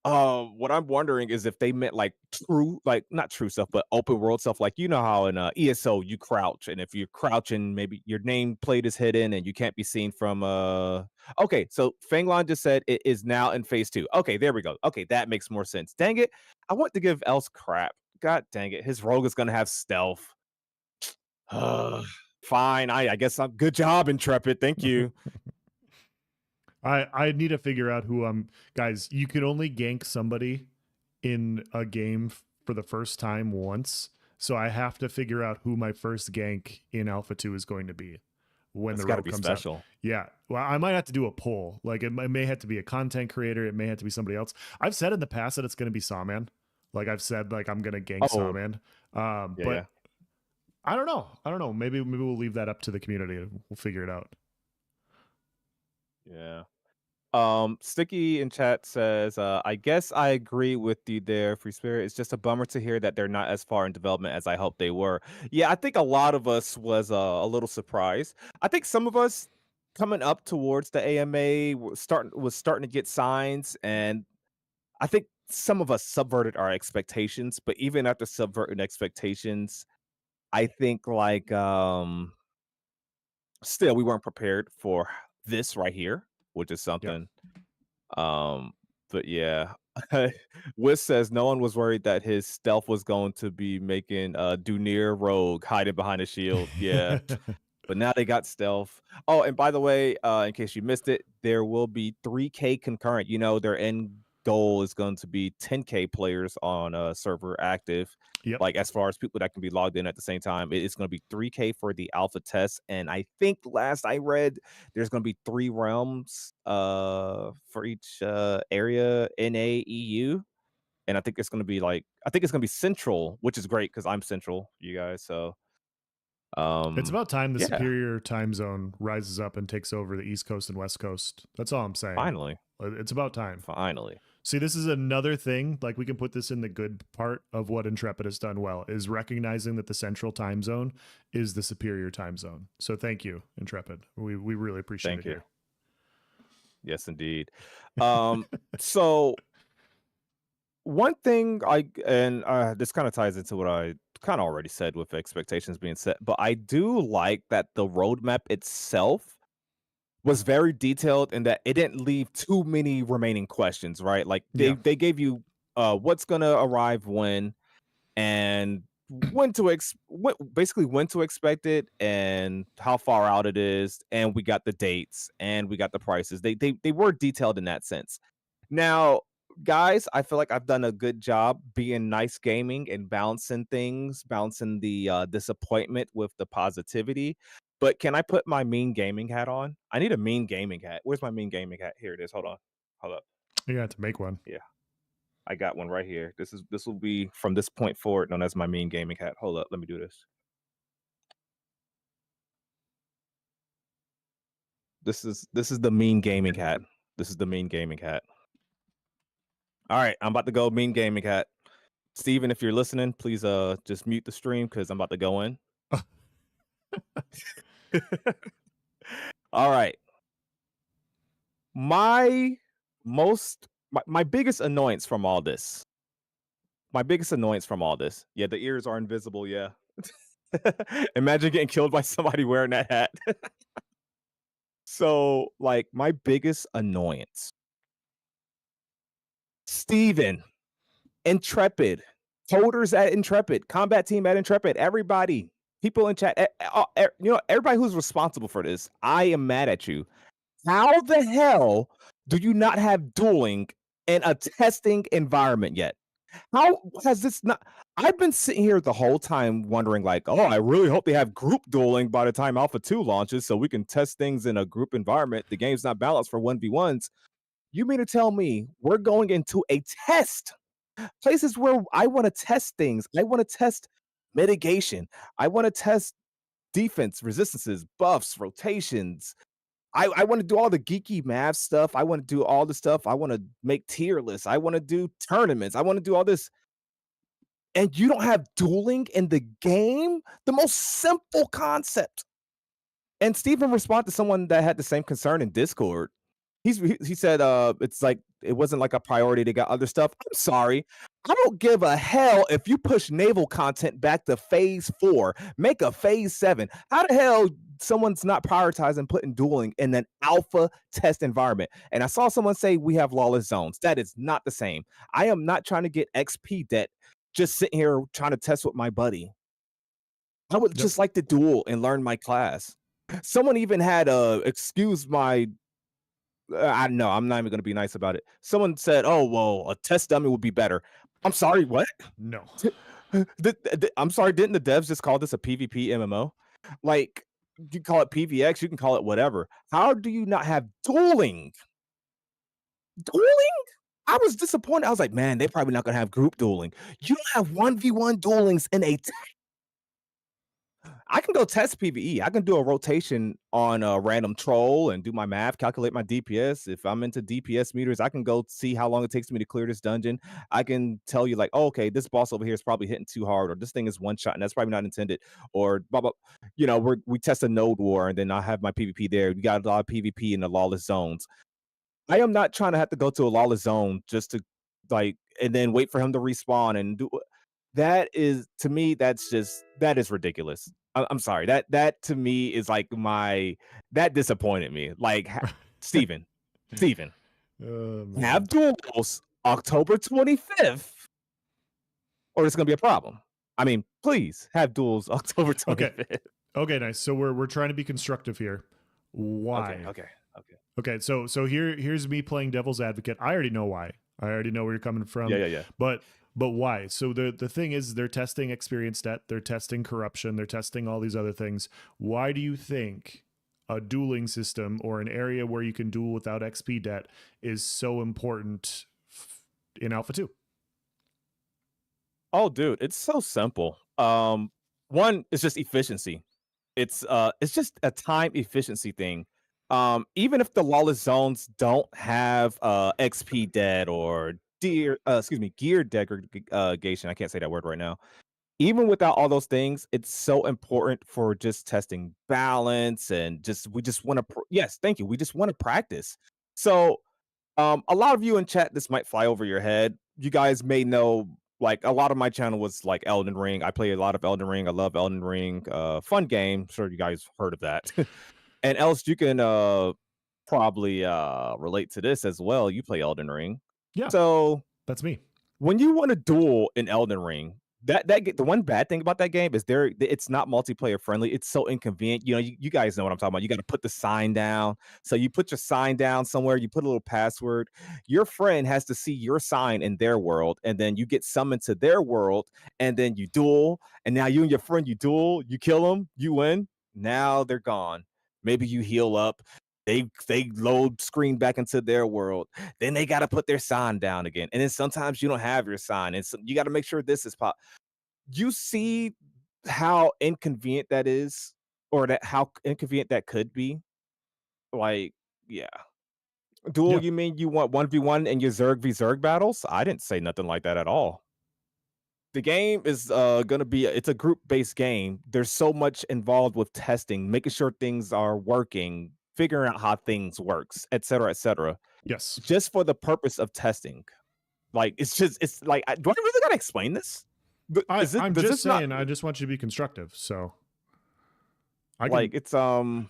What I'm wondering is if they meant like true, like not true stuff, but open world stuff. Like you know how in ESO you crouch, and if you're crouching, maybe your nameplate is hidden and you can't be seen from. Okay, so Fanglon just said it is now in phase 2. Okay, there we go. Okay, that makes more sense. Dang it, I want to give Else crap. God dang it, his rogue is gonna have stealth. Fine, I guess I'm. Good job, Intrepid. Thank you. I need to figure out who I'm. Guys, you can only gank somebody in a game for the first time once. So I have to figure out who my first gank in Alpha 2 is going to be when That's the got to rogue be comes out. special. Yeah. Well, I might have to do a poll. Like it may have to be a content creator. It may have to be somebody else. I've said in the past that it's going to be Sawman. Like I've said, like I'm going to gank Oh, Sawman. yeah, But yeah, I don't know. I don't know. Maybe we'll leave that up to the community. We'll figure it out. yeah. Sticky in chat says, I guess I agree with you there, Free Spirit. It's just a bummer to hear that they're not as far in development as I hoped they were. Yeah, I think a lot of us was a little surprised. I think some of us coming up towards the AMA was starting to get signs, and I think some of us subverted our expectations. But even after subverting expectations, I think like still we weren't prepared for this right here, which is Yeah. something. Um, but yeah, Wiz says no one was worried that his stealth was going to be making Dunir Rogue hiding behind a shield. Yeah, but now they got stealth. Oh, and by the way, in case you missed it, there will be 3K concurrent. You know, their end goal is going to be 10K players on a server active. Yep. Like as far as people that can be logged in at the same time, it's going to be 3K for the alpha test. And I think last I read, there's going to be 3 realms for each area in EU. And I think it's going to be like I think it's going to be central, which is great because I'm central, you guys. So It's um about time the yeah, superior time zone rises up and takes over the East Coast and West Coast. That's all I'm saying. finally. It's about time. Finally. See, this is another thing. Like we can put this in the good part of what Intrepid has done well is recognizing that the central time zone is the superior time zone. So thank you, Intrepid. We really appreciate Thank it you. here. Yes, indeed. So one thing this kind of ties into what I kind of already said with expectations being set, but I do like that the roadmap itself was very detailed in that it didn't leave too many remaining questions, right? Like they Yeah. they gave you what's gonna arrive when and basically when to expect it and how far out it is, and we got the dates and we got the prices. They were detailed in that sense. Now, guys, I feel like I've done a good job being nice gaming and balancing things, balancing the disappointment with the positivity. But can I put my mean gaming hat on? I need a mean gaming hat. Where's my mean gaming hat? Here it is. Hold on. Hold up. You got to make one. Yeah. I got one right here. This will be from this point forward known as my mean gaming hat. Hold up, let me do this. This is the mean gaming hat. This is the mean gaming hat. All right, I'm about to go mean gaming hat. Steven, if you're listening, please just mute the stream because I'm about to go in. All right. My my biggest annoyance from all this. My biggest annoyance from all this. Yeah, the ears are invisible, yeah. Imagine getting killed by somebody wearing that hat. So, like, my biggest annoyance, Steven, Intrepid, coders at Intrepid, combat team at Intrepid, everybody, people in chat, everybody who's responsible for this, I am mad at you. How the hell do you not have dueling in a testing environment yet? How has this not? I've been sitting here the whole time wondering, like, oh, I really hope they have group dueling by the time Alpha 2 launches so we can test things in a group environment. The game's not balanced for 1v1s. You mean to tell me we're going into a test? Places where I want to test things. I want to test mitigation. I want to test defense, resistances, buffs, rotations, I want to do all the geeky math stuff. I want to do all the stuff. I want to make tier lists. I want to do tournaments. I want to do all this. And you don't have dueling in the game? The most simple concept. And Steven responded to someone that had the same concern in Discord. He said, it's like it wasn't like a priority. They got other stuff. I'm sorry. I don't give a hell if you push naval content back to phase 4, make a phase 7. How the hell someone's not prioritizing putting dueling in an alpha test environment? And I saw someone say we have lawless zones. That is not the same. I am not trying to get XP debt just sitting here trying to test with my buddy. I would Yep. just like to duel and learn my class. Someone even had excuse my I know, I'm not even gonna be nice about it. Someone said, "Oh, well, a test dummy would be better." I'm sorry, what? No. I'm sorry, didn't the devs just call this a PvP MMO? Like, you can call it PvX, you can call it whatever. How do you not have dueling? Dueling? I was disappointed. I was like, "Man, they're probably not gonna have group dueling." You don't have 1v1 duelings in a I can go test PvE. I can do a rotation on a random troll and do my math, calculate my DPS. If I'm into DPS meters, I can go see how long it takes me to clear this dungeon. I can tell you, like, oh, okay, this boss over here is probably hitting too hard, or this thing is one shot and that's probably not intended, or blah blah. You know, we test a node war and then I have my PvP there. We got a lot of PvP in the lawless zones. I am not trying to have to go to a lawless zone just to like and then wait for him to respawn and do that is to me, that is ridiculous. I'm sorry. That to me is like that disappointed me. Like Steven, Steven, Oh, man. have duels October 25th, or it's gonna be a problem. I mean, please have duels October 25th. Okay, nice. So we're trying to be constructive here. Why? Okay. Okay, so here's me playing devil's advocate. I already know why. I already know where you're coming from. Yeah. But why? So the thing is, they're testing experience debt, they're testing corruption, they're testing all these other things. Why do you think a dueling system or an area where you can duel without XP debt is so important in Alpha 2? Oh, dude, it's so simple. One is just efficiency. It's just a time efficiency thing. Even if the lawless zones don't have XP debt or gear degradation. I can't say that word right now. Even without all those things, it's so important for just testing balance and we just want to yes, thank you. We just want to practice. So a lot of you in chat, this might fly over your head. You guys may know, like, a lot of my channel was like Elden Ring. I play a lot of Elden Ring. I love Elden Ring. Fun game. Sure, you guys heard of that. And else, you can probably relate to this as well. You play Elden Ring, Yeah, so that's me. when you want to duel in Elden Ring, the one bad thing about that game is it's not multiplayer friendly. It's so inconvenient. You know, you guys know what I'm talking about. You got to put the sign down. So you put your sign down somewhere, you put a little password. Your friend has to see your sign in their world, and then you get summoned to their world, and then you duel. And now you and your friend, you duel, you kill them, you win. Now they're gone. Maybe you heal up. They load screen back into their world. Then they got to put their sign down again. And then sometimes you don't have your sign. And so you got to make sure this is pop. You see how inconvenient that is, or that how inconvenient that could be. Like, yeah. Duel, Yeah. you mean you want 1v1 in your Zerg v Zerg battles? I didn't say nothing like that at all. The game is gonna be it's a group-based game. There's so much involved with testing, making sure things are working, figuring out how things works, etc., etc. Yes. Just for the purpose of testing. Like it's like do I really gotta explain this? I'm Does just this not saying. I just want you to be constructive. So I can. like it's like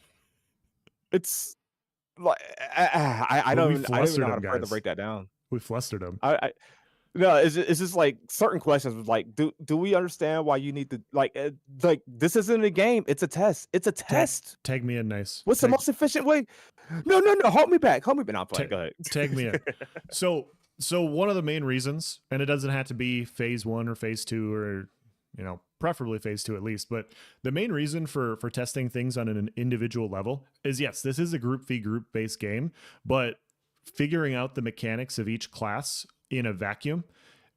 I But we don't even flustered know how him, to further guys. break that down. We flustered him. I no, it's just like certain questions was like, do we understand why you need to like this isn't a game, it's a test. It's a test. Tag me in, nice. What's the most efficient way? No, hold me back. Hold me back. No, I'm playing. Go ahead. Tag me in. So one of the main reasons, and it doesn't have to be phase 1 or phase 2 or preferably phase 2 at least, but the main reason for testing things on an individual level is, yes, this is a group v group based game, but figuring out the mechanics of each class in a vacuum,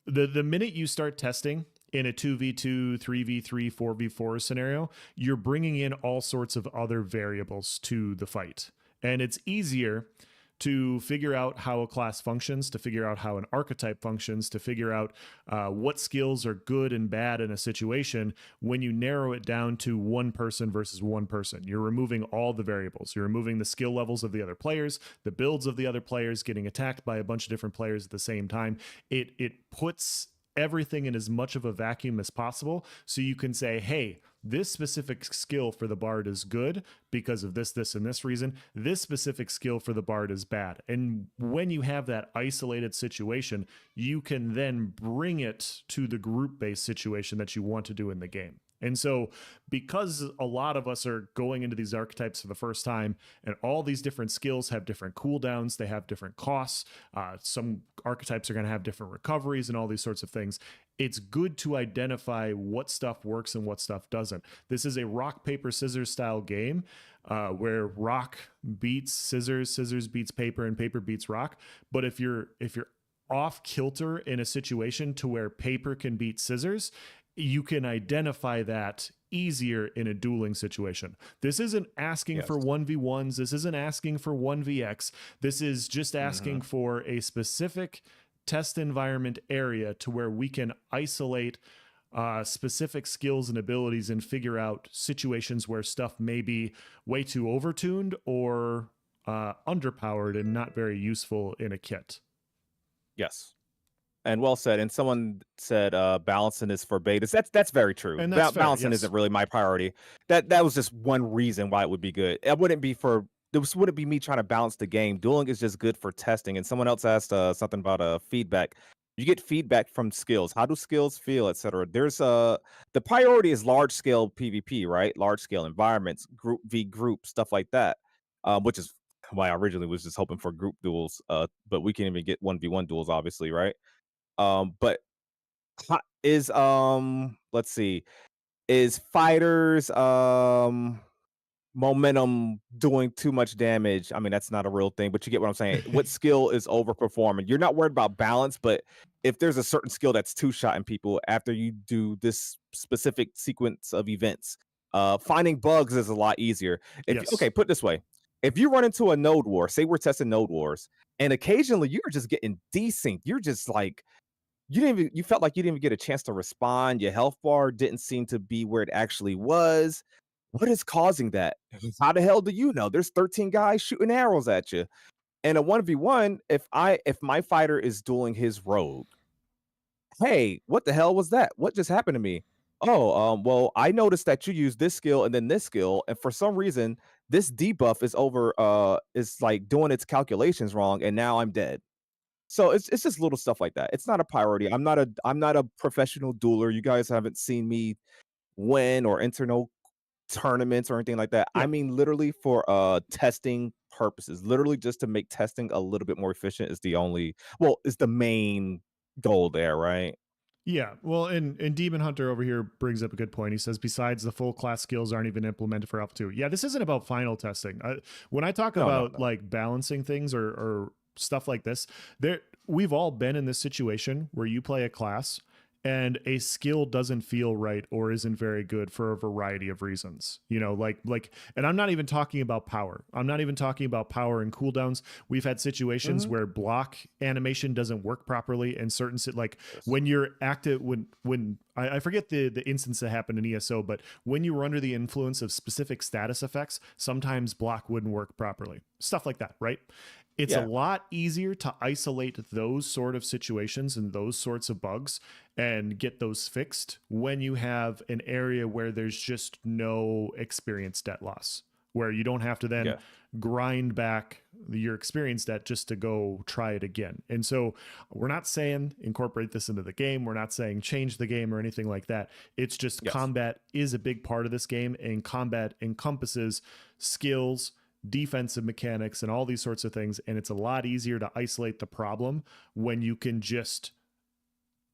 the minute you start testing in a 2v2, 3v3, 4v4 scenario, you're bringing in all sorts of other variables to the fight. And it's easier to figure out how a class functions, to figure out how an archetype functions, to figure out what skills are good and bad in a situation when you narrow it down to one person versus one person. You're removing all the variables. You're removing the skill levels of the other players, the builds of the other players, getting attacked by a bunch of different players at the same time. It puts everything in as much of a vacuum as possible, so you can say, hey, this specific skill for the bard is good because of this and this reason. This specific skill for the bard is bad. And when you have that isolated situation, you can then bring it to the group-based situation that you want to do in the game. And so, because a lot of us are going into these archetypes for the first time, and all these different skills have different cooldowns, they have different costs. Some archetypes are going to have different recoveries and all these sorts of things. It's good to identify what stuff works and what stuff doesn't. This is a rock, paper, scissors style game where rock beats scissors, scissors beats paper, and paper beats rock. But if you're off kilter in a situation to where paper can beat scissors, you can identify that easier in a dueling situation. This isn't asking for 1v1s. This isn't asking for 1vx. This is just asking for a specific test environment area to where we can isolate specific skills and abilities and figure out situations where stuff may be way too overtuned or underpowered and not very useful in a kit. Yes. And well said. And someone said balancing is for betas. That's very true. And that's fair, balancing yes. isn't really my priority. That was just one reason why it would be good. It wouldn't be for this wouldn't be me trying to balance the game. Dueling is just good for testing. And someone else asked something about feedback. You get feedback from skills. How do skills feel, etc. There's the priority is large scale PvP, right? Large scale environments, group v group, stuff like that. Which is why I originally was just hoping for group duels. But we can't even get 1v1 duels, obviously, right? But is let's see, is fighters momentum doing too much damage? I mean, that's not a real thing, but you get what I'm saying. What skill is overperforming? You're not worried about balance, but if there's a certain skill that's two-shotting people after you do this specific sequence of events, finding bugs is a lot easier. Okay, put it this way. If you run into a node war, say we're testing node wars, and occasionally you're just getting desynced, you're just like you felt like you didn't even get a chance to respond. Your health bar didn't seem to be where it actually was. What is causing that? How the hell do you know? There's 13 guys shooting arrows at you. And a 1v1, if my fighter is dueling his rogue, hey, what the hell was that? What just happened to me? Oh, well, I noticed that you used this skill and then this skill, and for some reason, this debuff is like doing its calculations wrong, and now I'm dead. So it's just little stuff like that. It's not a priority. I'm not a professional dueler. You guys haven't seen me win or enter no tournaments or anything like that. Yeah. I mean, literally for testing purposes, literally just to make testing a little bit more efficient is the main goal there, right? Yeah, well, and Demon Hunter over here brings up a good point. He says, besides the full class skills aren't even implemented for Alpha 2. Yeah, this isn't about final testing. When I talk about like balancing things or stuff like this, we've all been in this situation where you play a class and a skill doesn't feel right or isn't very good for a variety of reasons. You know, like, and I'm not even talking about power. I'm not even talking about power and cooldowns. We've had situations where block animation doesn't work properly in certain when you're active, when I forget the instance that happened in ESO, but when you were under the influence of specific status effects, sometimes block wouldn't work properly. Stuff like that, right? It's a lot easier to isolate those sort of situations and those sorts of bugs and get those fixed when you have an area where there's just no experience debt loss, where you don't have to then grind back your experience debt just to go try it again. And so we're not saying incorporate this into the game. We're not saying change the game or anything like that. It's just combat is a big part of this game, and combat encompasses skills, defensive mechanics, and all these sorts of things. And it's a lot easier to isolate the problem when you can just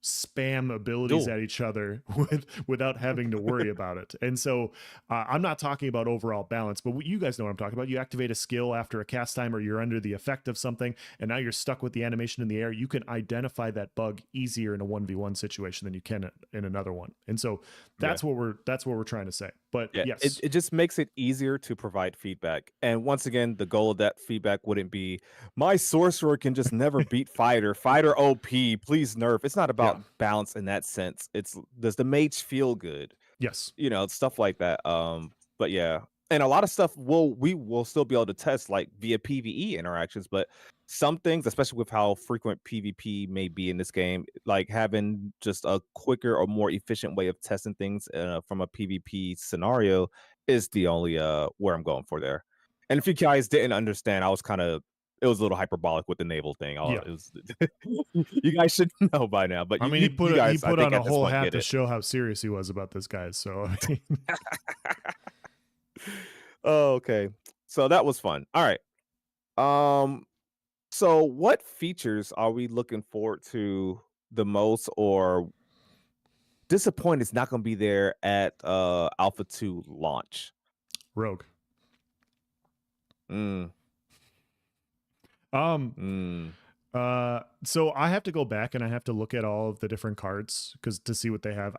spam abilities at each other without having to worry about it. And so I'm not talking about overall balance, but you guys know what I'm talking about. You activate a skill after a cast time, or you're under the effect of something, and now you're stuck with the animation in the air. You can identify that bug easier in a 1v1 situation than you can in another one. And so that's what we're trying to say. But Yeah, yes, it just makes it easier to provide feedback. And once again, the goal of that feedback wouldn't be my sorcerer can just never beat fighter. Fighter OP, please nerf. It's not yeah, about balance in that sense. It's does the mage feel good? yes, Stuff like that. But yeah, and a lot of stuff we will still be able to test like via PvE interactions, but some things, especially with how frequent PvP may be in this game, like having just a quicker or more efficient way of testing things from a PvP scenario is the only where I'm going for there. And if you guys didn't understand, I was kind of it was a little hyperbolic with the naval thing. yeah. It was you guys should know by now, but I mean, you he guys I put think on a at this whole point hat get to it. show how serious he was about this, guys. So I mean, Oh, okay. So that was fun. All right. Um, so what features are we looking forward to the most or disappointed it's not going to be there at Alpha 2 launch? Rogue. Mm, Um. mm, So I have to go back and I have to look at all of the different cards because to see what they have.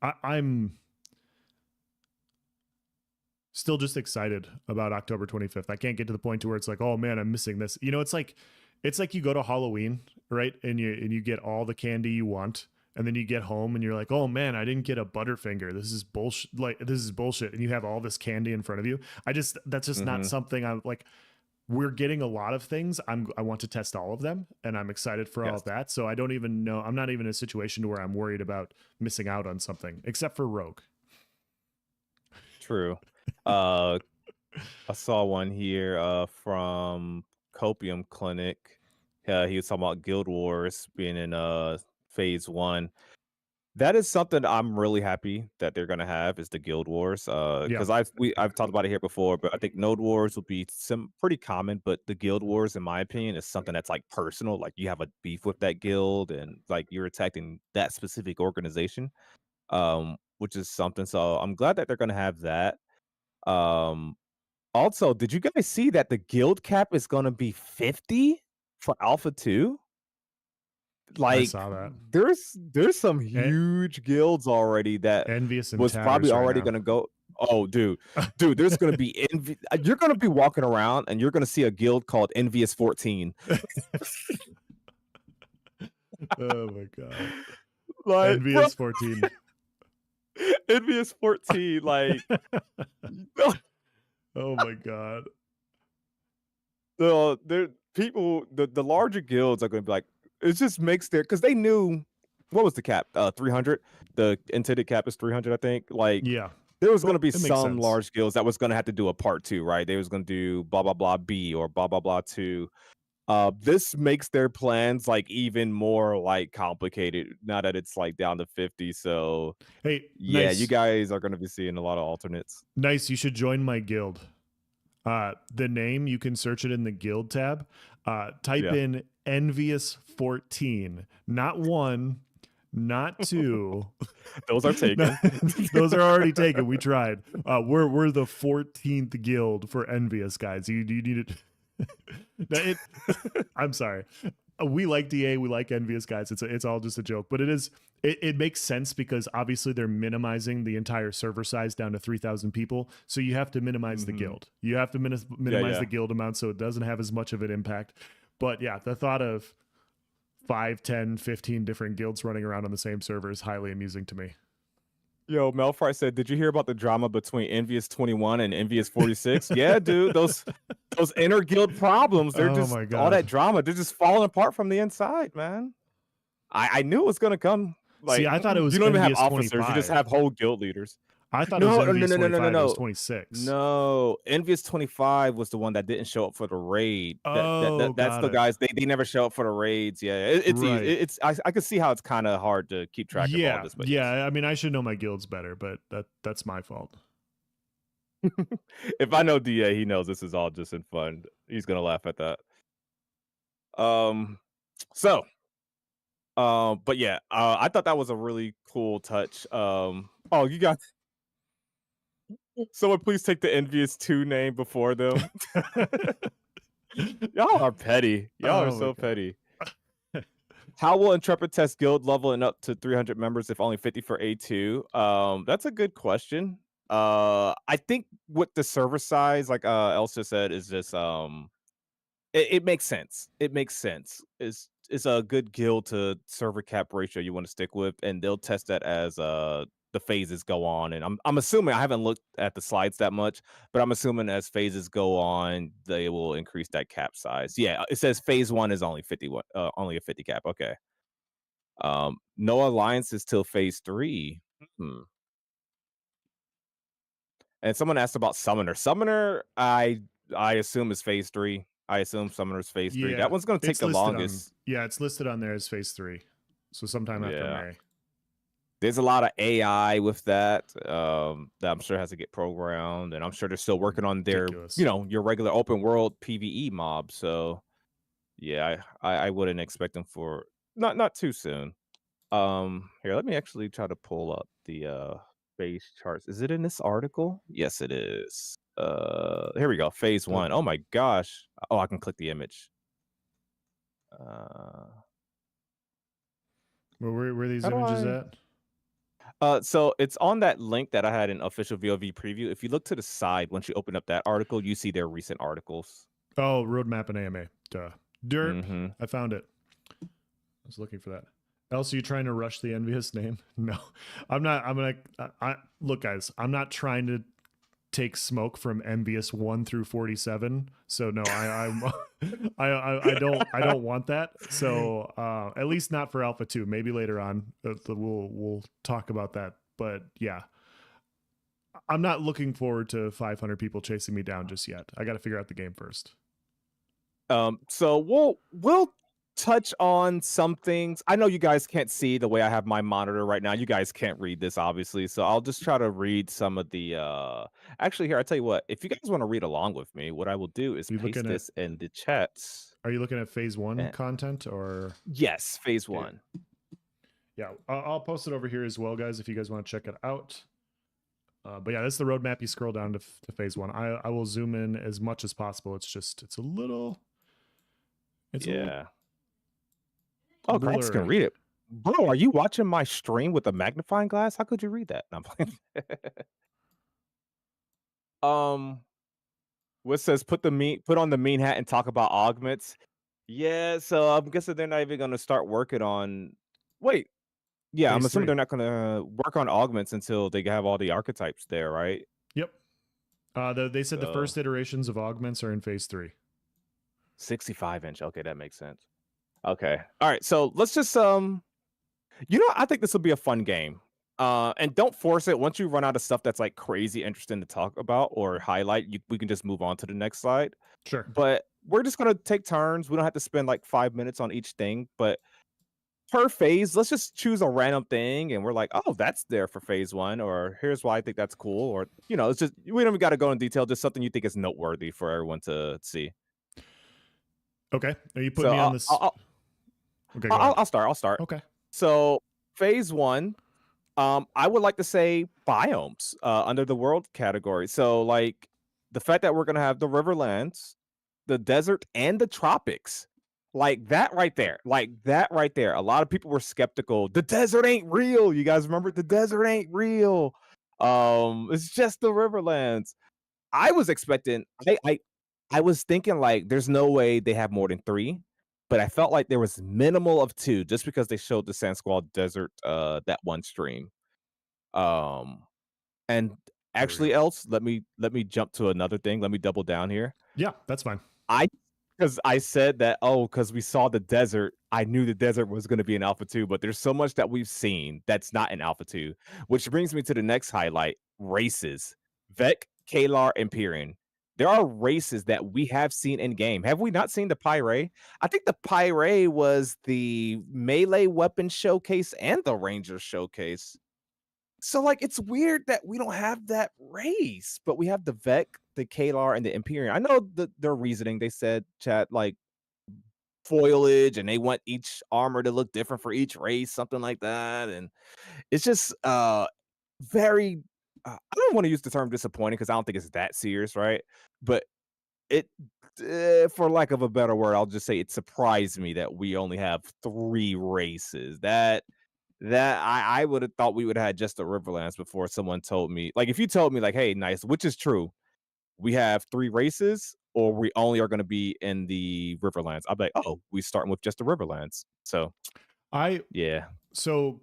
I'm still just excited about October 25th. I can't get to the point to where it's like, oh man, I'm missing this. It's like you go to Halloween, right? And you get all the candy you want, and then you get home and you're like, oh man, I didn't get a Butterfinger. This is bullshit. Like this is bullshit. And you have all this candy in front of you. That's just not mm-hmm. something I'm like. We're getting a lot of things. I want to test all of them, and I'm excited for all Yes, of that. So I don't even know. I'm not even in a situation where I'm worried about missing out on something, except for Rogue. true. Uh, I saw one here from Copium Clinic. He was talking about Guild Wars being in phase 1. That is something I'm really happy that they're gonna have is the Guild Wars. Yeah, Because I've talked about it here before, but I think Node Wars will be some pretty common, but the Guild Wars, in my opinion, is something that's like personal. Like you have a beef with that guild and like you're attacking that specific organization. Which is something. So I'm glad that they're gonna have that. Um Also, did you guys see that the guild cap is gonna be 50 for Alpha 2? I Like, saw that. there's some En- huge guilds already that envious and was probably tatters right already now. gonna go. Oh, dude, there's gonna be you're gonna be walking around and you're gonna see a guild called Envious 14. Oh my god, Like, bro, envious 14. Envious 14, like Oh my god. the people, the larger guilds are gonna be like, it just makes their because they knew what was the cap? 300. The intended cap is 300, I think. Like Yeah. there was gonna Well, be it makes some sense. large guilds that was gonna have to do a part 2, right? They was gonna do blah blah blah B or blah blah blah 2. This makes their plans like even more like complicated now that it's like down to 50. So Hey, yeah, you nice. guys are gonna be seeing a lot of alternates. Nice. You should join my guild. The name, you can search it in the guild tab. Type Yeah. in envious 14, not one, not two. Those are No, taken. those are already taken. We tried. We're the 14th guild for envious, guys. You need it. I'm sorry. We like DA, we like envious, guys. It's all just a joke, but it makes sense because obviously they're minimizing the entire server size down to 3,000 people. So you have to minimize the Mhm. guild. You have to Yeah, minimize yeah. the guild amount so it doesn't have as much of an impact. But yeah, the thought of 5, 10, 15 different guilds running around on the same server is highly amusing to me. Yo, Melfry said, "Did you hear about the drama between Envious 21 and Envious 46?" Yeah, dude, those inner guild problems, they're Oh just my all god. that drama, they're just falling apart from the inside, man. I knew it was gonna come. See, Like, I thought it you was don't even have envious officers, you just 25. have whole guild leaders. I thought it was No, no, no, envious no, no, no, no, 25. It was no. 26. No, Envious 25 was the one that didn't show up for the raid. Oh, That's got the it. guys, they never show up for the raids. Yeah, it's easy. Right. It's I could see how it's kinda hard to keep track of all Yeah. this, but yes. Yeah. I mean, I should know my guilds better, but that's my fault. If I know DA, he knows this is all just in fun. He's gonna laugh at that. Um, so, but yeah, I thought that was a really cool touch. Oh, you got someone please take the Envious 2 name before them. Y'all are petty. Y'all are Oh my so god. petty. How will Intrepid test guild leveling up to 300 members if only 50 for A2? That's a good question. I think with the server size, like Elsa said, is just it makes sense. It makes sense. It's a good guild to server cap ratio you want to stick with, and they'll test that as the phases go on. And I'm assuming I haven't looked at the slides that much, but I'm assuming as phases go on, they will increase that cap size. Yeah, it says phase one is only 51, only a 50 cap. Okay. No alliances till phase three. Hmm. And someone asked about Summoner. Summoner, I assume is phase three. I assume Summoner's phase three. Yeah, That one's gonna take it's the listed on. longest. Yeah, it's listed on there as phase 3, so sometime after Yeah. May. There's a lot of AI with that I'm sure has to get programmed, and I'm sure they're still working on their, Ridiculous. your regular open world PvE mob. So yeah, I wouldn't expect them for not too soon. Here, let me actually try to pull up the phase charts. Is it in this article? Yes, it is. Here we go. Phase So, one. Oh my gosh. Oh, I can click the image. Uh, where are these how do images I? at? So it's on that link that I had in official VOV preview. If you look to the side, once you open up that article, you see their recent articles. Oh, roadmap and AMA. Duh. Derp. Mm-hmm. I found it. I was looking for that. Elsa, you trying to rush the envious name? No, I'm not. I'm gonna. Look, guys. I'm not trying to take smoke from envious 1 through 47. So no, I don't want that. So at least not for Alpha 2. Maybe later on we'll talk about that. But yeah, I'm not looking forward to 500 people chasing me down just yet. I got to figure out the game first. So we'll touch on some things. I know you guys can't see the way I have my monitor right now. You guys can't read this, obviously. So I'll just try to read some of the actually here, I tell you what, if you guys want to read along with me, what I will do is You paste looking at? this in the chats. Are you looking at phase 1 And content or? yes, phase Okay. one. Yeah, I'll post it over here as well, guys, if you guys want to check it out. But yeah, that's the roadmap. You scroll down to phase 1. I will zoom in as much as possible. It's a little. It's a little Yeah. Oh, Krax can blurry. read it. Bro, are you watching my stream with a magnifying glass? How could you read that? No, I'm playing. um, what says put on the mean hat and talk about augments? Yeah, so I'm guessing they're not even gonna start working on. Wait, yeah, I'm Phase assuming 3. they're not gonna work on augments until they have all the archetypes there, right? Yep. They said the So first iterations of augments are in phase 3. 65-inch. Okay, that makes sense. Okay, all right. So let's just I think this will be a fun game. And don't force it. Once you run out of stuff that's like crazy interesting to talk about or highlight, we can just move on to the next slide. Sure. But we're just gonna take turns. We don't have to spend like 5 minutes on each thing, but per phase, let's just choose a random thing and we're like, oh, that's there for phase one, or here's why I think that's cool, or it's just we don't even got to go in detail, just something you think is noteworthy for everyone to see. Okay. Are you putting So me on I'll this? I'll, Okay, go I'll, ahead. I'll start. I'll start. Okay. So phase one, I would like to say biomes under the world category. So like the fact that we're gonna have the riverlands, the desert, and the tropics. Like that right there. Like that right there. A lot of people were skeptical. The desert ain't real. You guys remember the desert ain't real. It's just the riverlands. I was expecting I was thinking like there's no way they have more than 3, but I felt like there was minimal of 2 just because they showed the Sand Squall Desert that one stream. Um and There we go. actually else, let me jump to another thing. Let me double down here. Yeah, that's fine. I because I said that, because we saw the desert, I knew the desert was going to be in Alpha 2, but there's so much that we've seen that's not in Alpha 2, which brings me to the next highlight: races. Vec, Kalar, and Pyrian. There are races that we have seen in game. Have we not seen the Pyre? I think the Pyre was the melee weapon showcase and the Ranger showcase. So, like, it's weird that we don't have that race, but we have the Vec, the Kalar, and the Imperium. I know their reasoning. They said, chat, like foliage, and they want each armor to look different for each race, something like that. And it's just very. I don't want to use the term disappointing because I don't think it's that serious, right? But it, for lack of a better word, I'll just say it surprised me that we only have 3 races. That I would have thought we would have had just the Riverlands before someone told me. Like, if you told me, like, "Hey, nice," which is true, we have 3 races, or we only are gonna be in the Riverlands. I'll be like, "Oh, we starting with just the Riverlands." So, I yeah. so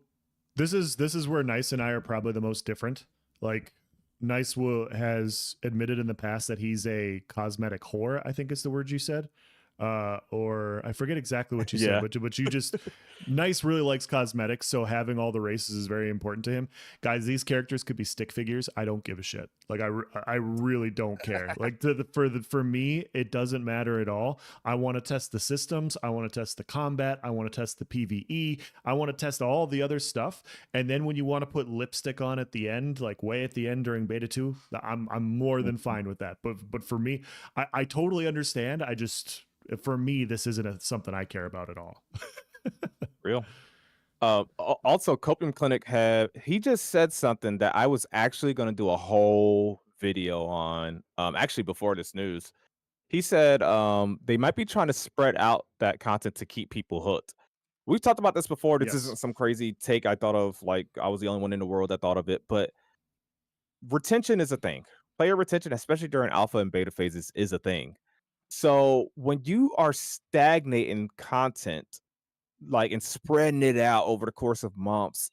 this is where Nice and I are probably the most different. Like Nice has admitted in the past that he's a cosmetic whore, I think is the word you said. Or I forget exactly what you said, Yeah. but you just Nice really likes cosmetics, so having all the races is very important to him. Guys, these characters could be stick figures. I don't give a shit. Like I really don't care. Like for me, it doesn't matter at all. I want to test the systems. I want to test the combat. I want to test the PvE. I want to test all the other stuff. And then when you want to put lipstick on at the end, like way at the end during beta 2, I'm more than fine with that. But for me, I totally understand. I just for me, this isn't something I care about at all. Real. Also, Copium Clinic he just said something that I was actually gonna do a whole video on, actually before this news. He said, they might be trying to spread out that content to keep people hooked. We've talked about this before. This Yes. isn't some crazy take I thought of, like, I was the only one in the world that thought of it, but retention is a thing. Player retention, especially during alpha and beta phases, is a thing. So, when you are stagnating content, like, and spreading it out over the course of months,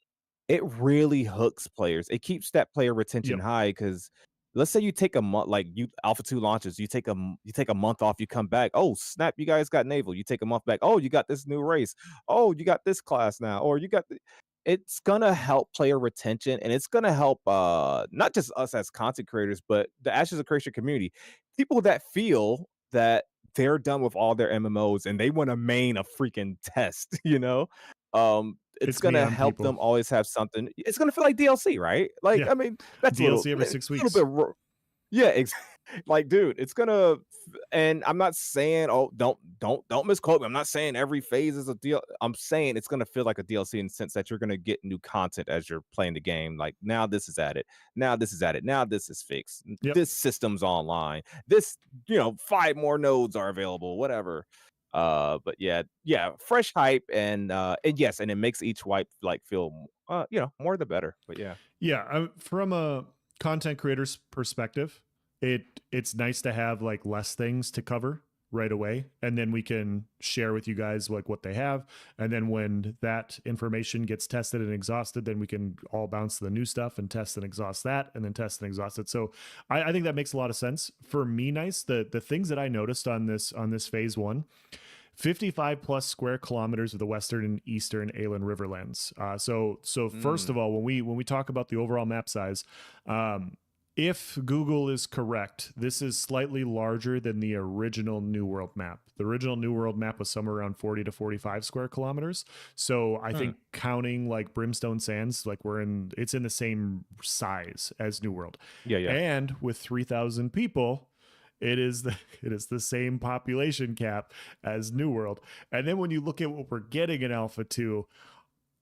it really hooks players. It keeps that player retention Yep. high because let's say you take a month, like you Alpha 2 launches, you take a month off, you come back. Oh, snap, you guys got naval. You take a month back. Oh, you got this new race. Oh, you got this class now. Or you got it's gonna help player retention, and it's gonna help not just us as content creators, but the Ashes of Creation community. People that feel that they're done with all their MMOs and they want to main a freaking test, you know? It's It's me gonna on help people. them always have something. It's gonna feel like DLC, right? Like, Yeah. I mean, that's a DLC every a 6 little bit weeks. yeah, like, dude, it's gonna and I'm not saying, oh, don't misquote me. I'm not saying every phase is a deal. I'm saying it's gonna feel like a DLC in the sense that you're gonna get new content as you're playing the game. Like, now this is added, now this is added, now this is fixed, Yep. this system's online, this, 5 more nodes are available, whatever. But yeah, fresh hype and yes, and it makes each wipe like feel more the better. But yeah. Yeah, from a content creator's perspective, it's nice to have like less things to cover right away, and then we can share with you guys like what they have, and then when that information gets tested and exhausted, then we can all bounce to the new stuff and test and exhaust that, and then test and exhaust it. So I think that makes a lot of sense for me. Nice. The things that I noticed on this phase one, 55 plus square kilometers of the western and eastern Aelan Riverlands. So first of Mm, all, when we talk about the overall map size, if Google is correct, this is slightly larger than the original New World map. The original New World map was somewhere around 40 to 45 square kilometers. So I mm. think counting like Brimstone Sands, like it's in the same size as New World. Yeah, yeah. And with 3,000 people, it is the same population cap as New World. And then when you look at what we're getting in Alpha 2,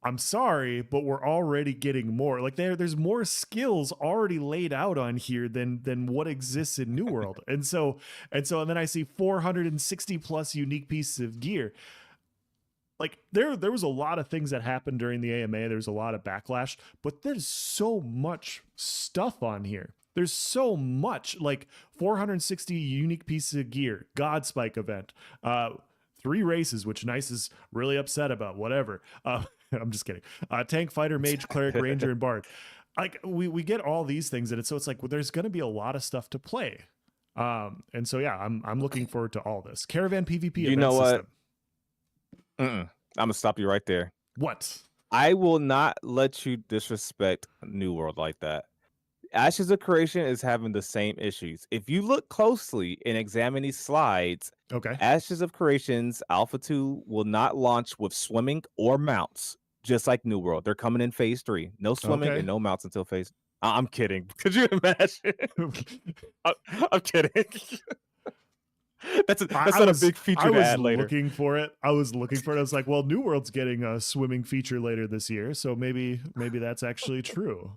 I'm sorry, but we're already getting more. Like there's more skills already laid out on here than what exists in New World. And then I see 460 plus unique pieces of gear. Like there was a lot of things that happened during the AMA. There's a lot of backlash, but there's so much stuff on here. There's so much, like 460 unique pieces of gear, God Spike event, 3 races, which Nice is really upset about. Whatever. I'm just kidding. Tank, fighter, mage, cleric, ranger, and bard. Like we get all these things, and it's like well, there's going to be a lot of stuff to play. And so yeah, I'm looking forward to all this caravan PvP You event know what? system. Imma stop you right there. What? I will not let you disrespect New World like that. Ashes of Creation is having the same issues. If you look closely and examine these slides, Okay. Ashes of Creation's Alpha 2 will not launch with swimming or mounts, just like New World. They're coming in phase 3. No swimming and Okay. no mounts until phase I'm kidding. Could you imagine? I I'm kidding. That's not a big I feature to was add later. looking for it. I was looking for it. I was like, well, New World's getting a swimming feature later this year, so maybe that's actually true.